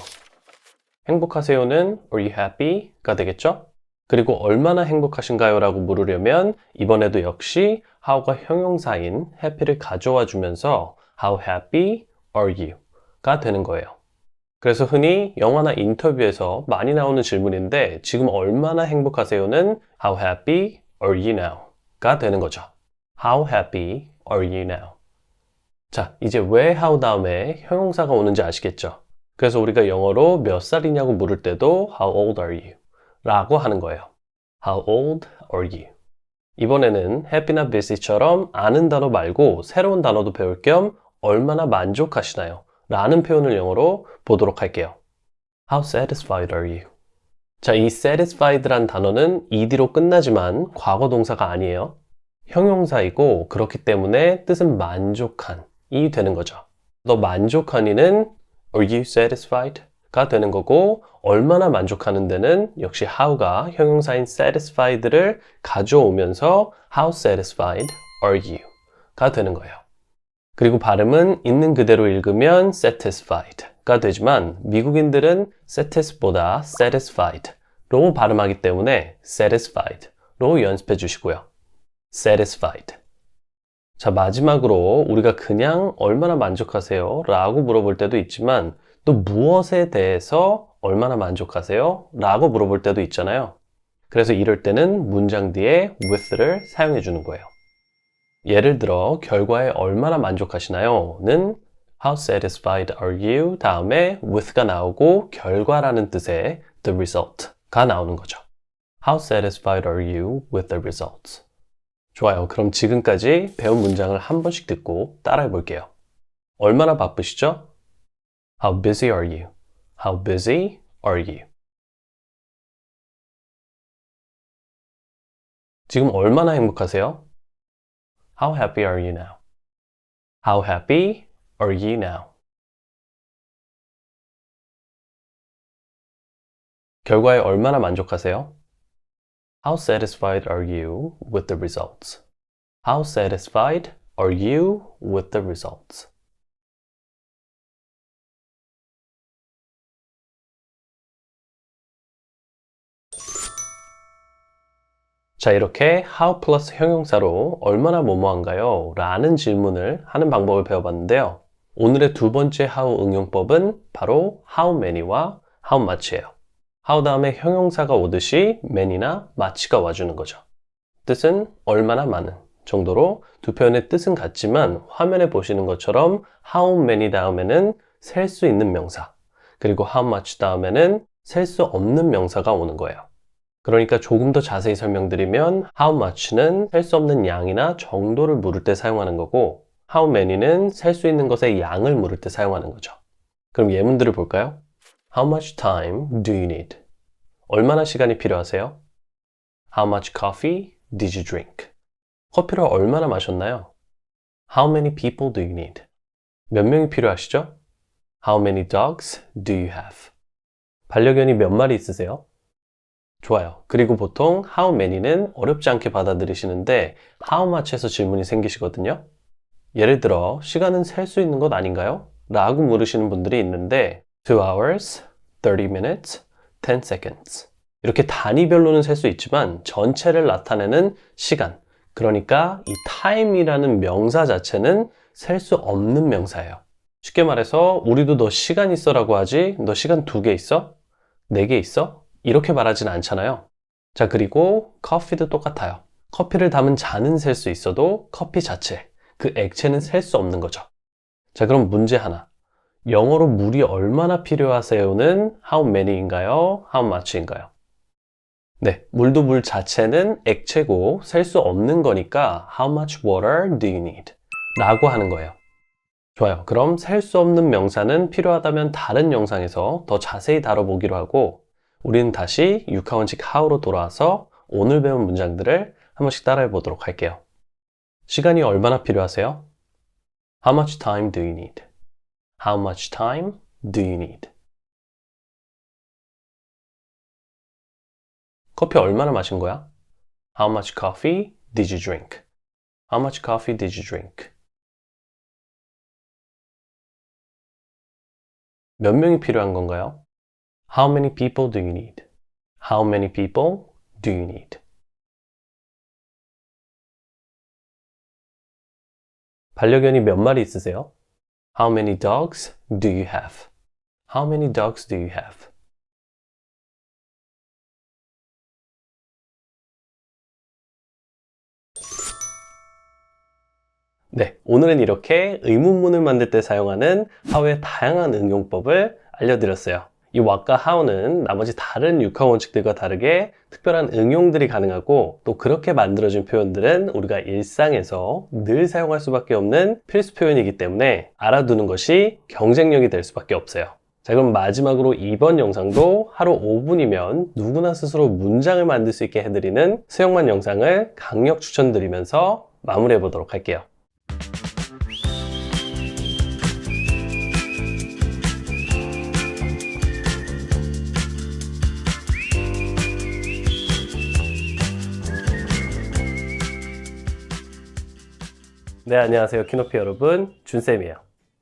행복하세요는 Are you happy? 가 되겠죠? 그리고 얼마나 행복하신가요? 라고 물으려면 이번에도 역시 how가 형용사인 happy를 가져와 주면서 How happy are you? 가 되는 거예요. 그래서 흔히 영화나 인터뷰에서 많이 나오는 질문인데 지금 얼마나 행복하세요는 How happy are you now? 가 되는 거죠. How happy are you now? 자, 이제 왜 how 다음에 형용사가 오는지 아시겠죠? 그래서 우리가 영어로 몇 살이냐고 물을 때도 How old are you? 라고 하는 거예요. How old are you? 이번에는 happy나 busy처럼 아는 단어 말고 새로운 단어도 배울 겸 얼마나 만족하시나요? 라는 표현을 영어로 보도록 할게요. How satisfied are you? 자, 이 satisfied란 단어는 ed로 끝나지만 과거 동사가 아니에요. 형용사이고 그렇기 때문에 뜻은 만족한이 되는 거죠. 너 만족하니는 Are you satisfied? 가 되는 거고 얼마나 만족하는 데는 역시 how가 형용사인 satisfied를 가져오면서 How satisfied are you? 가 되는 거예요. 그리고 발음은 있는 그대로 읽으면 satisfied가 되지만 미국인들은 satis보다 satisfied로 발음하기 때문에 satisfied로 연습해 주시고요. satisfied. 자, 마지막으로 우리가 그냥 얼마나 만족하세요? 라고 물어볼 때도 있지만 또 무엇에 대해서 얼마나 만족하세요? 라고 물어볼 때도 있잖아요. 그래서 이럴 때는 문장 뒤에 with를 사용해 주는 거예요. 예를 들어 결과에 얼마나 만족하시나요? 는 How satisfied are you? 다음에 with가 나오고 결과라는 뜻의 the result가 나오는 거죠. How satisfied are you with the results? 좋아요. 그럼 지금까지 배운 문장을 한 번씩 듣고 따라해 볼게요. 얼마나 바쁘시죠? How busy are you? How busy are you? 지금 얼마나 행복하세요? How happy are you now? How happy are you now? 결과에 얼마나 만족하세요? How satisfied are you with the results? How satisfied are you with the results? 자, 이렇게 how 플러스 형용사로 얼마나 뭐뭐한가요? 라는 질문을 하는 방법을 배워봤는데요. 오늘의 두 번째 how 응용법은 바로 how many와 how much예요. how 다음에 형용사가 오듯이 many나 much가 와주는 거죠. 뜻은 얼마나 많은 정도로 두 표현의 뜻은 같지만 화면에 보시는 것처럼 how many 다음에는 셀 수 있는 명사, 그리고 how much 다음에는 셀 수 없는 명사가 오는 거예요. 그러니까 조금 더 자세히 설명드리면 how much는 셀 수 없는 양이나 정도를 물을 때 사용하는 거고 how many는 셀 수 있는 것의 양을 물을 때 사용하는 거죠. 그럼 예문들을 볼까요? How much time do you need? 얼마나 시간이 필요하세요? How much coffee did you drink? 커피를 얼마나 마셨나요? How many people do you need? 몇 명이 필요하시죠? How many dogs do you have? 반려견이 몇 마리 있으세요? 좋아요. 그리고 보통 how many는 어렵지 않게 받아들이시는데 how much에서 질문이 생기시거든요. 예를 들어 시간은 셀 수 있는 것 아닌가요? 라고 물으시는 분들이 있는데 2 hours, 30 minutes, 10 seconds 이렇게 단위별로는 셀 수 있지만 전체를 나타내는 시간, 그러니까 이 time이라는 명사 자체는 셀 수 없는 명사예요. 쉽게 말해서 우리도 너 시간 있어 라고 하지 너 시간 2개 있어? 4개 있어? 이렇게 말하진 않잖아요. 자, 그리고 커피도 똑같아요. 커피를 담은 잔은 셀 수 있어도 커피 자체, 그 액체는 셀 수 없는 거죠. 자, 그럼 문제 하나. 영어로 물이 얼마나 필요하세요는 how many인가요? how much인가요? 네, 물도 물 자체는 액체고 셀 수 없는 거니까 how much water do you need? 라고 하는 거예요. 좋아요. 그럼 셀 수 없는 명사는 필요하다면 다른 영상에서 더 자세히 다뤄보기로 하고 우리는 다시 육하원칙 how로 돌아와서 오늘 배운 문장들을 한 번씩 따라해 보도록 할게요. 시간이 얼마나 필요하세요? How much time do you need? How much time do you need? 커피 얼마나 마신 거야? How much coffee did you drink? How much coffee did you drink? 몇 명이 필요한 건가요? How many people do you need? How many people do you need? 반려견이 몇 마리 있으세요? How many dogs do you have? How many dogs do you have? 네, 오늘은 이렇게 의문문을 만들 때 사용하는 how의 다양한 응용법을 알려드렸어요. 이 what과 how는 나머지 다른 육하 원칙들과 다르게 특별한 응용들이 가능하고 또 그렇게 만들어진 표현들은 우리가 일상에서 늘 사용할 수밖에 없는 필수 표현이기 때문에 알아두는 것이 경쟁력이 될 수밖에 없어요. 자, 그럼 마지막으로 이번 영상도 하루 5분이면 누구나 스스로 문장을 만들 수 있게 해드리는 수영만 영상을 강력 추천드리면서 마무리해 보도록 할게요. 네, 안녕하세요. 키높이 여러분, 준쌤이에요.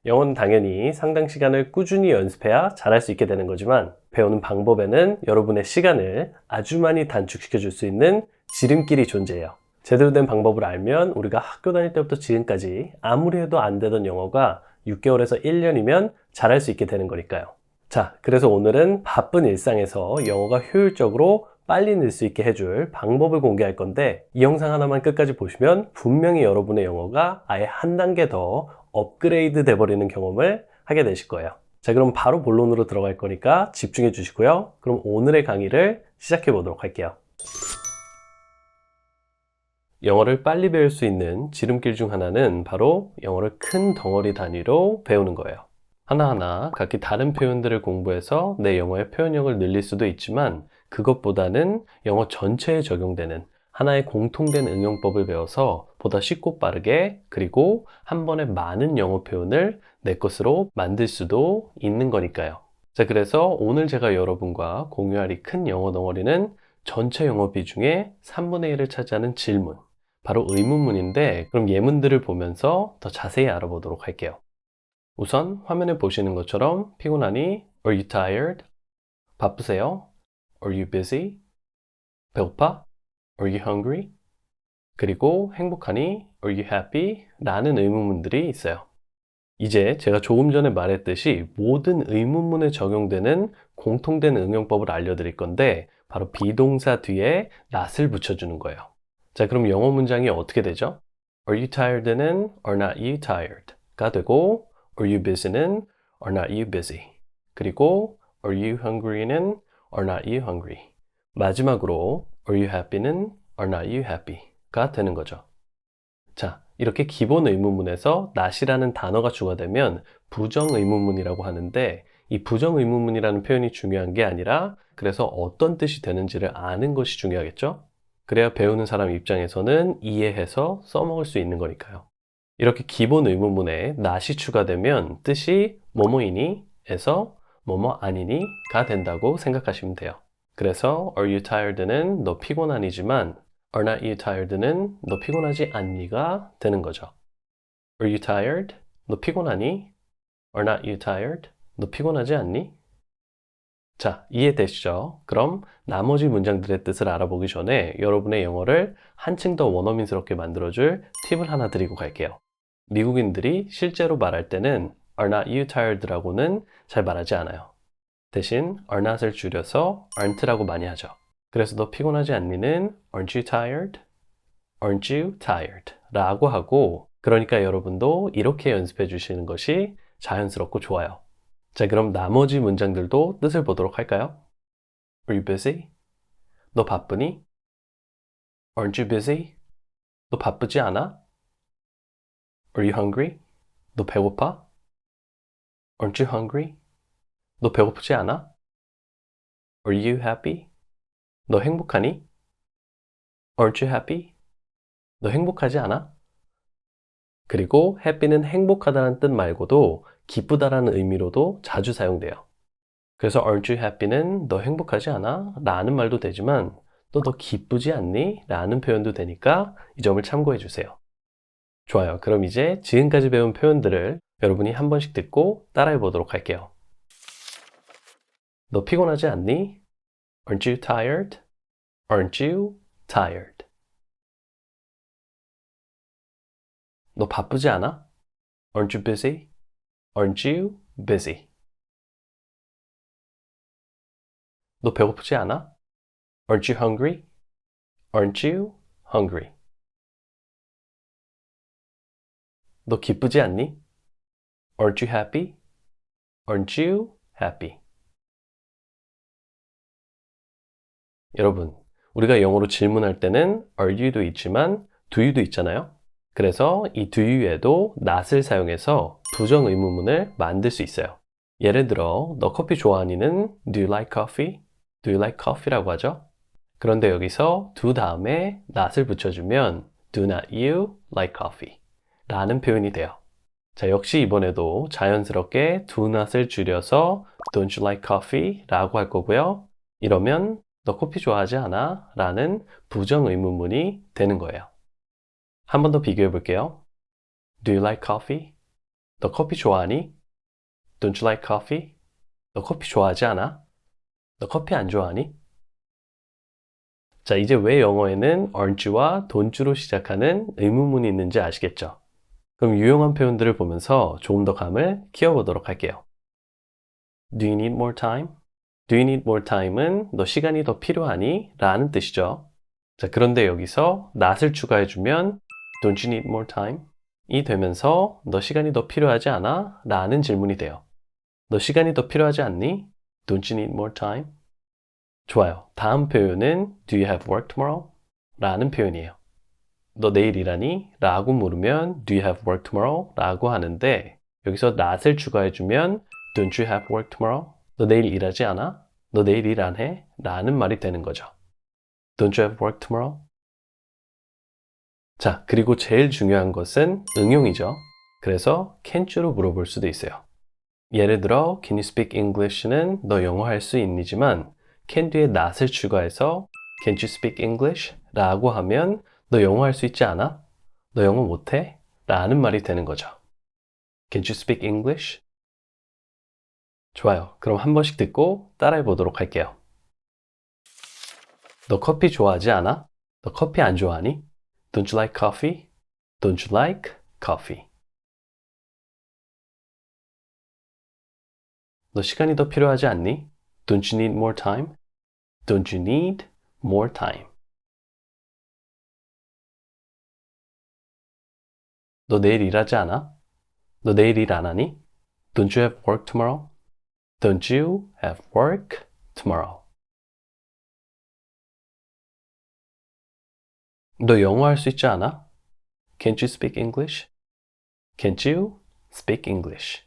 영어는 당연히 상당 시간을 꾸준히 연습해야 잘할 수 있게 되는 거지만 배우는 방법에는 여러분의 시간을 아주 많이 단축시켜 줄 수 있는 지름길이 존재해요. 제대로 된 방법을 알면 우리가 학교 다닐 때부터 지금까지 아무리 해도 안 되던 영어가 6개월에서 1년이면 잘할 수 있게 되는 거니까요. 자, 그래서 오늘은 바쁜 일상에서 영어가 효율적으로 빨리 늘 수 있게 해줄 방법을 공개할 건데 이 영상 하나만 끝까지 보시면 분명히 여러분의 영어가 아예 한 단계 더 업그레이드 돼버리는 경험을 하게 되실 거예요. 자, 그럼 바로 본론으로 들어갈 거니까 집중해 주시고요. 그럼 오늘의 강의를 시작해 보도록 할게요. 영어를 빨리 배울 수 있는 지름길 중 하나는 바로 영어를 큰 덩어리 단위로 배우는 거예요. 하나하나 각기 다른 표현들을 공부해서 내 영어의 표현력을 늘릴 수도 있지만 그것보다는 영어 전체에 적용되는 하나의 공통된 응용법을 배워서 보다 쉽고 빠르게 그리고 한 번에 많은 영어 표현을 내 것으로 만들 수도 있는 거니까요. 자, 그래서 오늘 제가 여러분과 공유할 이 큰 영어 덩어리는 전체 영어 비중의 3분의 1을 차지하는 질문, 바로 의문문인데 그럼 예문들을 보면서 더 자세히 알아보도록 할게요. 우선 화면에 보시는 것처럼 피곤하니? Are you tired? 바쁘세요? Are you busy? 배고파? Are you hungry? 그리고 행복하니? Are you happy? 라는 의문문들이 있어요. 이제 제가 조금 전에 말했듯이 모든 의문문에 적용되는 공통된 응용법을 알려드릴 건데 바로 비동사 뒤에 not을 붙여주는 거예요. 자, 그럼 영어 문장이 어떻게 되죠? Are you tired는 Are not you tired가 되고 Are you busy는 Are not you busy 그리고 Are you hungry는 Are not you hungry 마지막으로 Are you happy는 Are not you happy가 되는 거죠. 자, 이렇게 기본 의문문에서 not이라는 단어가 추가되면 부정 의문문이라고 하는데 이 부정 의문문이라는 표현이 중요한 게 아니라 그래서 어떤 뜻이 되는지를 아는 것이 중요하겠죠? 그래야 배우는 사람 입장에서는 이해해서 써먹을 수 있는 거니까요. 이렇게 기본 의문문에 not이 추가되면 뜻이 뭐뭐이니? 에서 뭐뭐 아니니? 가 된다고 생각하시면 돼요. 그래서 Are you tired는 너 피곤하니지만 Are not you tired는 너 피곤하지 않니가 되는 거죠. Are you tired? 너 피곤하니? Are not you tired? 너 피곤하지 않니? 자, 이해되시죠? 그럼 나머지 문장들의 뜻을 알아보기 전에 여러분의 영어를 한층 더 원어민스럽게 만들어줄 팁을 하나 드리고 갈게요. 미국인들이 실제로 말할 때는 Are not you tired라고는 잘 말하지 않아요. 대신 are not을 줄여서 aren't라고 많이 하죠. 그래서 너 피곤하지 않니는 Aren't you tired? Aren't you tired? 라고 하고 그러니까 여러분도 이렇게 연습해 주시는 것이 자연스럽고 좋아요. 자, 그럼 나머지 문장들도 뜻을 보도록 할까요? Are you busy? 너 바쁘니? Aren't you busy? 너 바쁘지 않아? Are you hungry? 너 배고파? Aren't you hungry? 너 배고프지 않아? Are you happy? 너 행복하니? Aren't you happy? 너 행복하지 않아? 그리고 happy는 행복하다는 뜻 말고도 기쁘다라는 의미로도 자주 사용돼요. 그래서 aren't you happy는 너 행복하지 않아? 라는 말도 되지만 또 너 기쁘지 않니? 라는 표현도 되니까 이 점을 참고해 주세요. 좋아요. 그럼 이제 지금까지 배운 표현들을 여러분이 한 번씩 듣고 따라해 보도록 할게요. 너 피곤하지 않니? Aren't you tired? Aren't you tired? 너 바쁘지 않아? Aren't you busy? Aren't you busy? 너 배고프지 않아? Aren't you hungry? Aren't you hungry? 너 기쁘지 않니? Aren't you happy? Aren't you happy? 여러분, 우리가 영어로 질문할 때는 are you도 있지만 do you도 있잖아요. 그래서 이 do you에도 not을 사용해서 부정 의문문을 만들 수 있어요. 예를 들어, 너 커피 좋아하니는 do you like coffee? Do you like coffee라고 하죠. 그런데 여기서 do 다음에 not을 붙여주면 do not you like coffee? 라는 표현이 돼요. 자, 역시 이번에도 자연스럽게 do not을 줄여서 don't you like coffee? 라고 할 거고요. 이러면 너 커피 좋아하지 않아? 라는 부정 의문문이 되는 거예요. 한 번 더 비교해 볼게요. Do you like coffee? 너 커피 좋아하니? Don't you like coffee? 너 커피 좋아하지 않아? 너 커피 안 좋아하니? 자, 이제 왜 영어에는 aren't you와 don't you로 시작하는 의문문이 있는지 아시겠죠? 그럼 유용한 표현들을 보면서 조금 더 감을 키워보도록 할게요. Do you need more time? Do you need more time은 너 시간이 더 필요하니? 라는 뜻이죠. 자, 그런데 여기서 not을 추가해주면 Don't you need more time? 이 되면서 너 시간이 더 필요하지 않아? 라는 질문이 돼요. 너 시간이 더 필요하지 않니? Don't you need more time? 좋아요. 다음 표현은 Do you have work tomorrow? 라는 표현이에요. 너 내일 일하니? 라고 물으면 Do you have work tomorrow? 라고 하는데 여기서 not을 추가해주면 Don't you have work tomorrow? 너 내일 일하지 않아? 너 내일 일 안 해? 라는 말이 되는 거죠. Don't you have work tomorrow? 자, 그리고 제일 중요한 것은 응용이죠. 그래서 can't you로 물어볼 수도 있어요. 예를 들어 Can you speak English는 너 영어 할 수 있니지만 can 뒤에 not을 추가해서 Can't you speak English? 라고 하면 너 영어 할 수 있지 않아? 너 영어 못해? 라는 말이 되는 거죠. Can't you speak English? 좋아요. 그럼 한 번씩 듣고 따라해 보도록 할게요. 너 커피 좋아하지 않아? 너 커피 안 좋아하니? Don't you like coffee? Don't you like coffee? 너 시간이 더 필요하지 않니? Don't you need more time? Don't you need more time? 너 내일 일하지 않아? 너 내일 일 안 하니? Don't you have work tomorrow? Don't you have work tomorrow? 너 영어 할 수 있지 않아? Can't you speak English? Can't you speak English?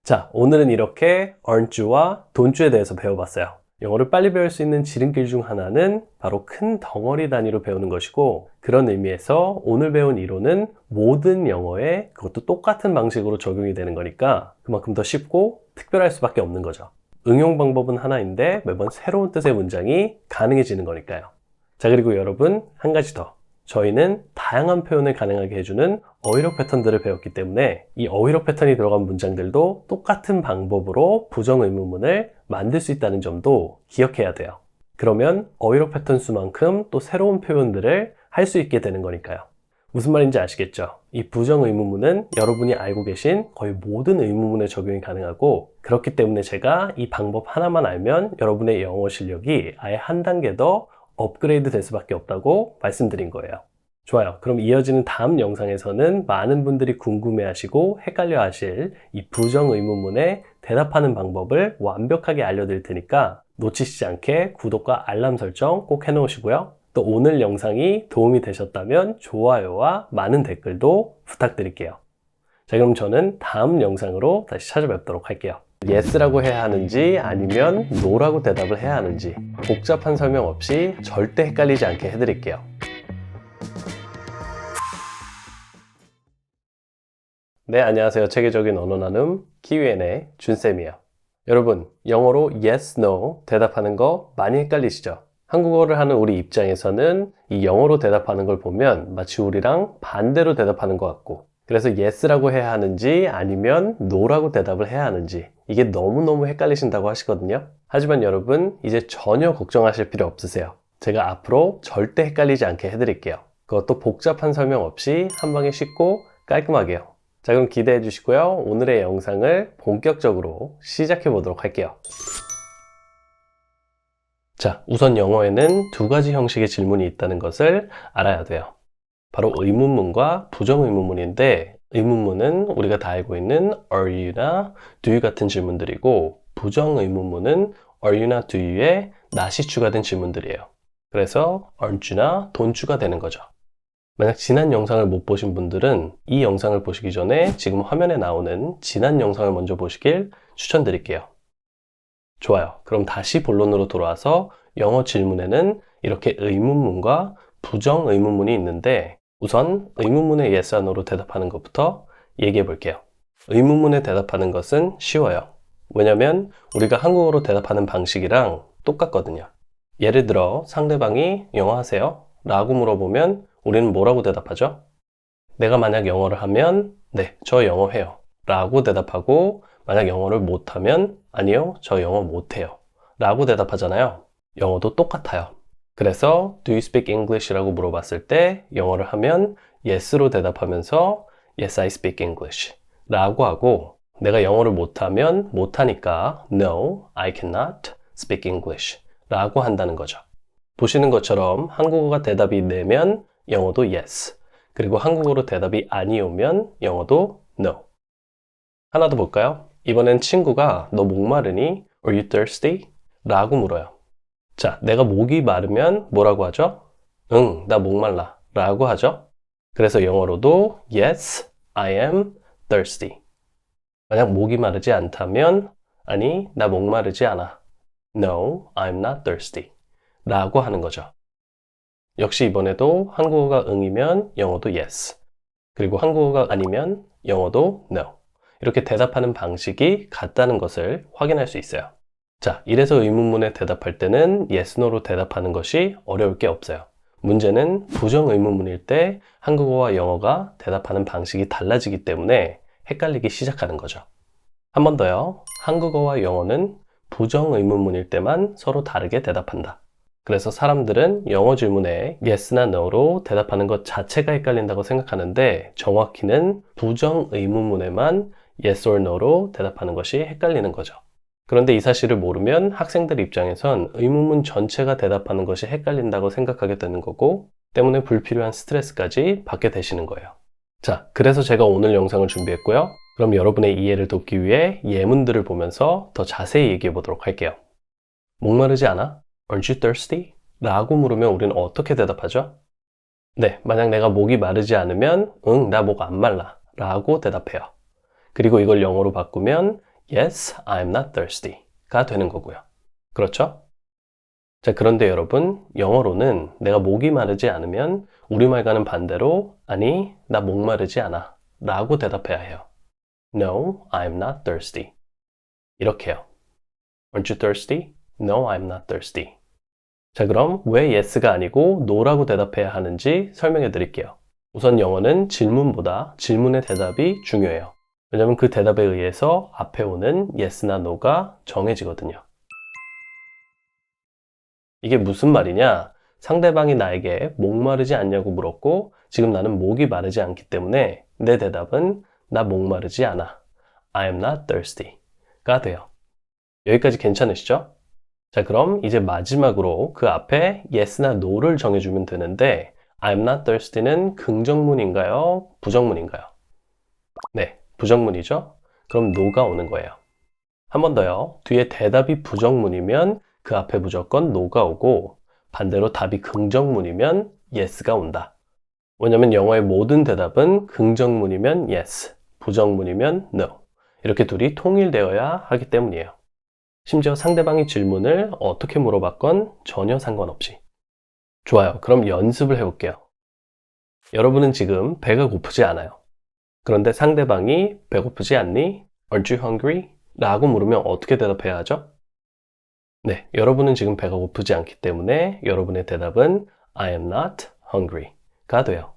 자, 오늘은 이렇게 aren't you와 don't you에 대해서 배워봤어요. 영어를 빨리 배울 수 있는 지름길 중 하나는 바로 큰 덩어리 단위로 배우는 것이고, 그런 의미에서 오늘 배운 이론은 모든 영어에 그것도 똑같은 방식으로 적용이 되는 거니까 그만큼 더 쉽고 특별할 수밖에 없는 거죠. 응용 방법은 하나인데 매번 새로운 뜻의 문장이 가능해지는 거니까요. 자, 그리고 여러분, 한 가지 더. 저희는 다양한 표현을 가능하게 해주는 어휘력 패턴들을 배웠기 때문에 이 어휘력 패턴이 들어간 문장들도 똑같은 방법으로 부정의문문을 만들 수 있다는 점도 기억해야 돼요. 그러면 어휘력 패턴 수만큼 또 새로운 표현들을 할 수 있게 되는 거니까요. 무슨 말인지 아시겠죠? 이 부정의문문은 여러분이 알고 계신 거의 모든 의문문에 적용이 가능하고, 그렇기 때문에 제가 이 방법 하나만 알면 여러분의 영어 실력이 아예 한 단계 더 업그레이드 될 수밖에 없다고 말씀드린 거예요. 좋아요. 그럼 이어지는 다음 영상에서는 많은 분들이 궁금해하시고 헷갈려 하실 이 부정의문문에 대답하는 방법을 완벽하게 알려드릴 테니까 놓치시지 않게 구독과 알람 설정 꼭 해놓으시고요. 또 오늘 영상이 도움이 되셨다면 좋아요와 많은 댓글도 부탁드릴게요. 자, 그럼 저는 다음 영상으로 다시 찾아뵙도록 할게요. yes라고 해야 하는지 아니면 no라고 대답을 해야 하는지 복잡한 설명 없이 절대 헷갈리지 않게 해드릴게요. 네, 안녕하세요. 체계적인 언어 나눔 Q&A 준쌤이에요. 여러분, 영어로 yes, no 대답하는 거 많이 헷갈리시죠? 한국어를 하는 우리 입장에서는 이 영어로 대답하는 걸 보면 마치 우리랑 반대로 대답하는 것 같고, 그래서 yes라고 해야 하는지 아니면 no라고 대답을 해야 하는지 이게 너무너무 헷갈리신다고 하시거든요. 하지만 여러분, 이제 전혀 걱정하실 필요 없으세요. 제가 앞으로 절대 헷갈리지 않게 해드릴게요. 그것도 복잡한 설명 없이 한 방에 쉽고 깔끔하게요. 자, 그럼 기대해 주시고요. 오늘의 영상을 본격적으로 시작해 보도록 할게요. 자, 우선 영어에는 두 가지 형식의 질문이 있다는 것을 알아야 돼요. 바로 의문문과 부정의문문인데, 의문문은 우리가 다 알고 있는 are you나 do you 같은 질문들이고, 부정의문문은 are you나 do you에 not이 추가된 질문들이에요. 그래서 aren't you나 don't you가 되는 거죠. 만약 지난 영상을 못 보신 분들은 이 영상을 보시기 전에 지금 화면에 나오는 지난 영상을 먼저 보시길 추천드릴게요. 좋아요. 그럼 다시 본론으로 돌아와서 영어 질문에는 이렇게 의문문과 부정의문문이 있는데, 우선 의문문에 yes, no로 대답하는 것부터 얘기해 볼게요. 의문문에 대답하는 것은 쉬워요. 왜냐면 우리가 한국어로 대답하는 방식이랑 똑같거든요. 예를 들어 상대방이 영어 하세요? 라고 물어보면 우리는 뭐라고 대답하죠? 내가 만약 영어를 하면 네, 저 영어 해요 라고 대답하고, 만약 영어를 못하면 아니요, 저 영어 못해요 라고 대답하잖아요. 영어도 똑같아요. 그래서 do you speak English? 라고 물어봤을 때 영어를 하면 yes로 대답하면서 yes, I speak English 라고 하고, 내가 영어를 못하면 못하니까 no, I cannot speak English 라고 한다는 거죠. 보시는 것처럼 한국어가 대답이 네면 영어도 yes, 그리고 한국어로 대답이 아니 오면 영어도 no. 하나 더 볼까요? 이번엔 친구가 너 목마르니? Are you thirsty? 라고 물어요. 자, 내가 목이 마르면 뭐라고 하죠? 응, 나 목말라 라고 하죠. 그래서 영어로도 yes, I am thirsty. 만약 목이 마르지 않다면 아니, 나 목마르지 않아. No, I'm not thirsty 라고 하는 거죠. 역시 이번에도 한국어가 응이면 영어도 yes, 그리고 한국어가 아니면 영어도 no. 이렇게 대답하는 방식이 같다는 것을 확인할 수 있어요. 자, 이래서 의문문에 대답할 때는 yes, no로 대답하는 것이 어려울 게 없어요. 문제는 부정의문문일 때 한국어와 영어가 대답하는 방식이 달라지기 때문에 헷갈리기 시작하는 거죠. 한 번 더요. 한국어와 영어는 부정 의문문일 때만 서로 다르게 대답한다. 그래서 사람들은 영어 질문에 yes나 no로 대답하는 것 자체가 헷갈린다고 생각하는데 정확히는 부정 의문문에만 yes or no로 대답하는 것이 헷갈리는 거죠. 그런데 이 사실을 모르면 학생들 입장에선 의문문 전체가 대답하는 것이 헷갈린다고 생각하게 되는 거고 때문에 불필요한 스트레스까지 받게 되시는 거예요. 자, 그래서 제가 오늘 영상을 준비했고요. 그럼 여러분의 이해를 돕기 위해 예문들을 보면서 더 자세히 얘기해 보도록 할게요. 목마르지 않아? Aren't you thirsty? 라고 물으면 우리는 어떻게 대답하죠? 네, 만약 내가 목이 마르지 않으면 응, 나 목 안 말라 라고 대답해요. 그리고 이걸 영어로 바꾸면 Yes, I'm not thirsty 가 되는 거고요. 그렇죠? 자, 그런데 여러분, 영어로는 내가 목이 마르지 않으면 우리말과는 반대로 아니, 나 목 마르지 않아 라고 대답해야 해요. No, I'm not thirsty. 이렇게요. Aren't you thirsty? No, I'm not thirsty. 자, 그럼 왜 yes가 아니고 no라고 대답해야 하는지 설명해 드릴게요. 우선 영어는 질문보다 질문의 대답이 중요해요. 왜냐면 그 대답에 의해서 앞에 오는 yes나 no가 정해지거든요. 이게 무슨 말이냐? 상대방이 나에게 목마르지 않냐고 물었고 지금 나는 목이 마르지 않기 때문에 내 대답은 나 목마르지 않아. I'm not thirsty 가 돼요. 여기까지 괜찮으시죠? 자, 그럼 이제 마지막으로 그 앞에 yes나 no를 정해주면 되는데 I'm not thirsty는 긍정문인가요? 부정문인가요? 네, 부정문이죠? 그럼 no가 오는 거예요. 한 번 더요. 뒤에 대답이 부정문이면 그 앞에 무조건 no가 오고 반대로 답이 긍정문이면 yes가 온다. 왜냐면 영어의 모든 대답은 긍정문이면 yes, 부정문이면 no. 이렇게 둘이 통일되어야 하기 때문이에요. 심지어 상대방이 질문을 어떻게 물어봤건 전혀 상관없이. 좋아요. 그럼 연습을 해볼게요. 여러분은 지금 배가 고프지 않아요. 그런데 상대방이 배고프지 않니? Aren't you hungry? 라고 물으면 어떻게 대답해야 하죠? 네, 여러분은 지금 배가 고프지 않기 때문에 여러분의 대답은 I am not hungry 가 돼요.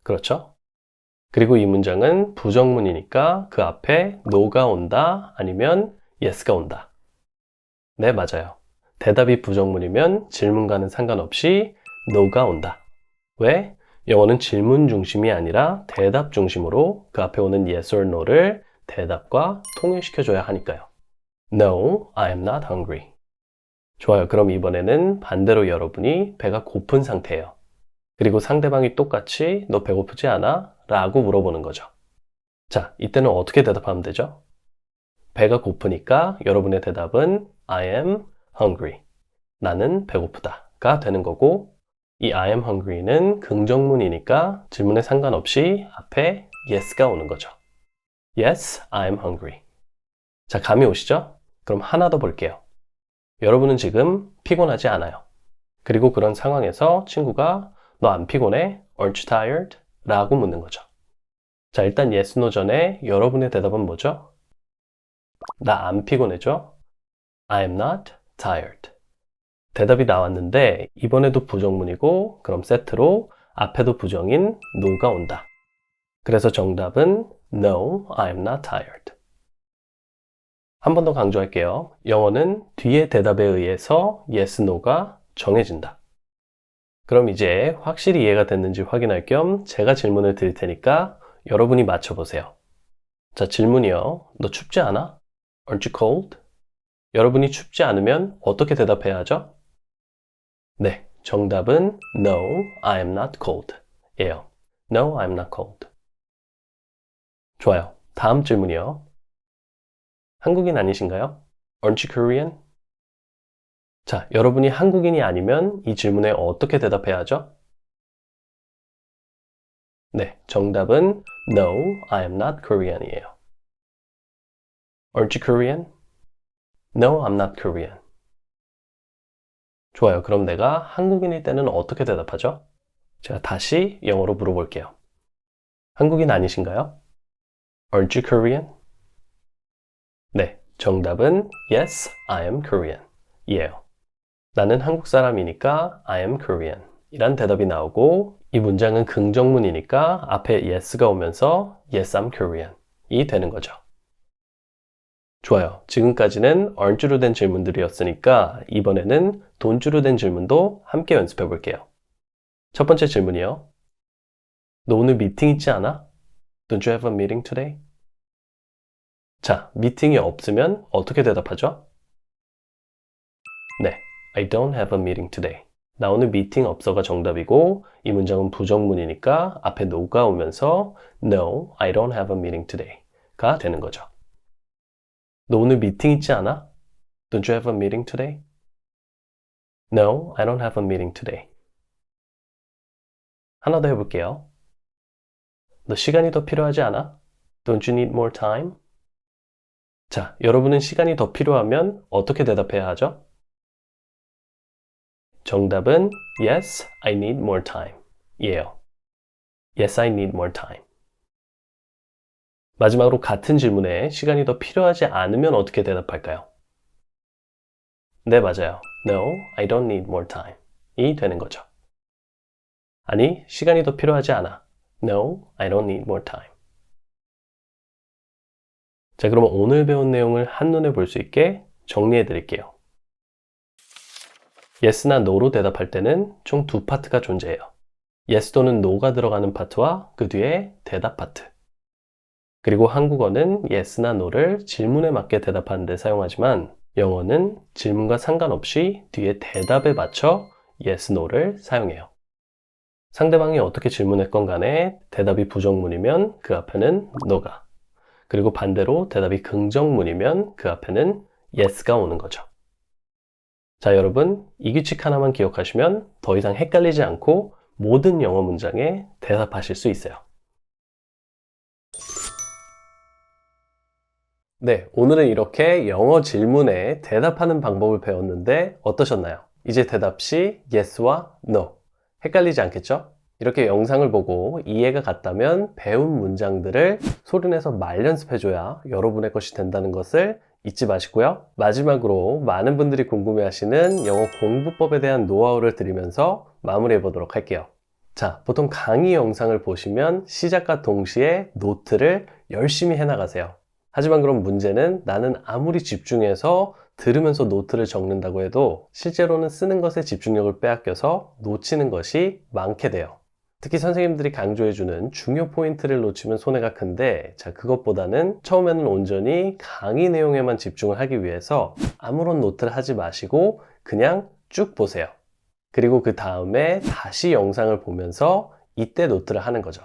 그렇죠? 그리고 이 문장은 부정문이니까 그 앞에 no가 온다 아니면 yes가 온다. 네, 맞아요. 대답이 부정문이면 질문과는 상관없이 no가 온다. 왜? 영어는 질문 중심이 아니라 대답 중심으로 그 앞에 오는 yes or no를 대답과 통일시켜줘야 하니까요. No, I am not hungry. 좋아요. 그럼 이번에는 반대로 여러분이 배가 고픈 상태예요. 그리고 상대방이 똑같이 너 배고프지 않아? 라고 물어보는 거죠. 자, 이때는 어떻게 대답하면 되죠? 배가 고프니까 여러분의 대답은 I am hungry. 나는 배고프다 가 되는 거고 이 I am hungry는 긍정문이니까 질문에 상관없이 앞에 yes가 오는 거죠. Yes, I am hungry. 자, 감이 오시죠? 그럼 하나 더 볼게요. 여러분은 지금 피곤하지 않아요. 그리고 그런 상황에서 친구가 너 안 피곤해? Aren't you tired? 라고 묻는 거죠. 자, 일단 yes, no 전에 여러분의 대답은 뭐죠? 나 안 피곤해죠? I am not tired. 대답이 나왔는데 이번에도 부정문이고 그럼 세트로 앞에도 부정인 no가 온다. 그래서 정답은 No, I am not tired. 한 번 더 강조할게요. 영어는 뒤에 대답에 의해서 yes, no가 정해진다. 그럼 이제 확실히 이해가 됐는지 확인할 겸 제가 질문을 드릴 테니까 여러분이 맞춰보세요. 자, 질문이요. 너 춥지 않아? Aren't you cold? 여러분이 춥지 않으면 어떻게 대답해야 하죠? 네, 정답은 No, I am not cold 예요. No, I am not cold. 좋아요. 다음 질문이요. 한국인 아니신가요? Aren't you Korean? 자, 여러분이 한국인이 아니면 이 질문에 어떻게 대답해야 하죠? 네, 정답은 No, I am not Korean 이에요. Aren't you Korean? No, I'm not Korean. 좋아요. 그럼 내가 한국인일 때는 어떻게 대답하죠? 제가 다시 영어로 물어볼게요. 한국인 아니신가요? Aren't you Korean? 네, 정답은 Yes, I am Korean 이에요. 나는 한국 사람이니까 I am Korean 이란 대답이 나오고 이 문장은 긍정문이니까 앞에 yes가 오면서 Yes, I'm Korean 이 되는 거죠. 좋아요. 지금까지는 aren't주로 된 질문들이었으니까 이번에는 don't주로 된 질문도 함께 연습해 볼게요. 첫 번째 질문이요. 너 오늘 미팅 있지 않아? Don't you have a meeting today? 자, 미팅이 없으면 어떻게 대답하죠? 네, I don't have a meeting today. 나 오늘 미팅 없어가 정답이고 이 문장은 부정문이니까 앞에 no가 오면서 No, I don't have a meeting today 가 되는 거죠. 너 오늘 미팅 있지 않아? Don't you have a meeting today? No, I don't have a meeting today. 하나 더 해볼게요. 너 시간이 더 필요하지 않아? Don't you need more time? 자, 여러분은 시간이 더 필요하면 어떻게 대답해야 하죠? 정답은 Yes, I need more time 이에요. Yes, I need more time. 마지막으로 같은 질문에 시간이 더 필요하지 않으면 어떻게 대답할까요? 네, 맞아요. No, I don't need more time 이 되는 거죠. 아니, 시간이 더 필요하지 않아. No, I don't need more time. 자, 그럼 오늘 배운 내용을 한눈에 볼 수 있게 정리해 드릴게요. Yes나 No로 대답할 때는 총 두 파트가 존재해요. Yes 또는 No가 들어가는 파트와 그 뒤에 대답 파트. 그리고 한국어는 Yes나 No를 질문에 맞게 대답하는 데 사용하지만 영어는 질문과 상관없이 뒤에 대답에 맞춰 Yes, No를 사용해요. 상대방이 어떻게 질문했건 간에 대답이 부정문이면 그 앞에는 No가, 그리고 반대로 대답이 긍정문이면 그 앞에는 Yes가 오는 거죠. 자, 여러분, 이 규칙 하나만 기억하시면 더 이상 헷갈리지 않고 모든 영어 문장에 대답하실 수 있어요. 네, 오늘은 이렇게 영어 질문에 대답하는 방법을 배웠는데 어떠셨나요? 이제 대답 시 yes와 no. 헷갈리지 않겠죠? 이렇게 영상을 보고 이해가 갔다면 배운 문장들을 소리내서 말 연습해줘야 여러분의 것이 된다는 것을 잊지 마시고요. 마지막으로 많은 분들이 궁금해하시는 영어 공부법에 대한 노하우를 드리면서 마무리해 보도록 할게요. 자, 보통 강의 영상을 보시면 시작과 동시에 노트를 열심히 해나가세요. 하지만 그럼 문제는 나는 아무리 집중해서 들으면서 노트를 적는다고 해도 실제로는 쓰는 것에 집중력을 빼앗겨서 놓치는 것이 많게 돼요. 특히 선생님들이 강조해주는 중요 포인트를 놓치면 손해가 큰데, 자, 그것보다는 처음에는 온전히 강의 내용에만 집중을 하기 위해서 아무런 노트를 하지 마시고 그냥 쭉 보세요. 그리고 그 다음에 다시 영상을 보면서 이때 노트를 하는 거죠.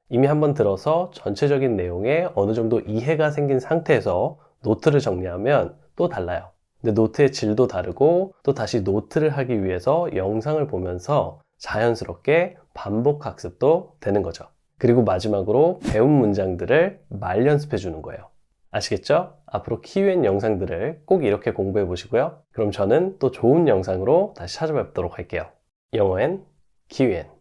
이미 한번 들어서 전체적인 내용에 어느 정도 이해가 생긴 상태에서 노트를 정리하면 또 달라요. 근데 노트의 질도 다르고 또 다시 노트를 하기 위해서 영상을 보면서 자연스럽게 반복 학습도 되는 거죠. 그리고 마지막으로 배운 문장들을 말 연습해 주는 거예요. 아시겠죠? 앞으로 키위엔 영상들을 꼭 이렇게 공부해 보시고요. 그럼 저는 또 좋은 영상으로 다시 찾아뵙도록 할게요. 영어엔 키위엔.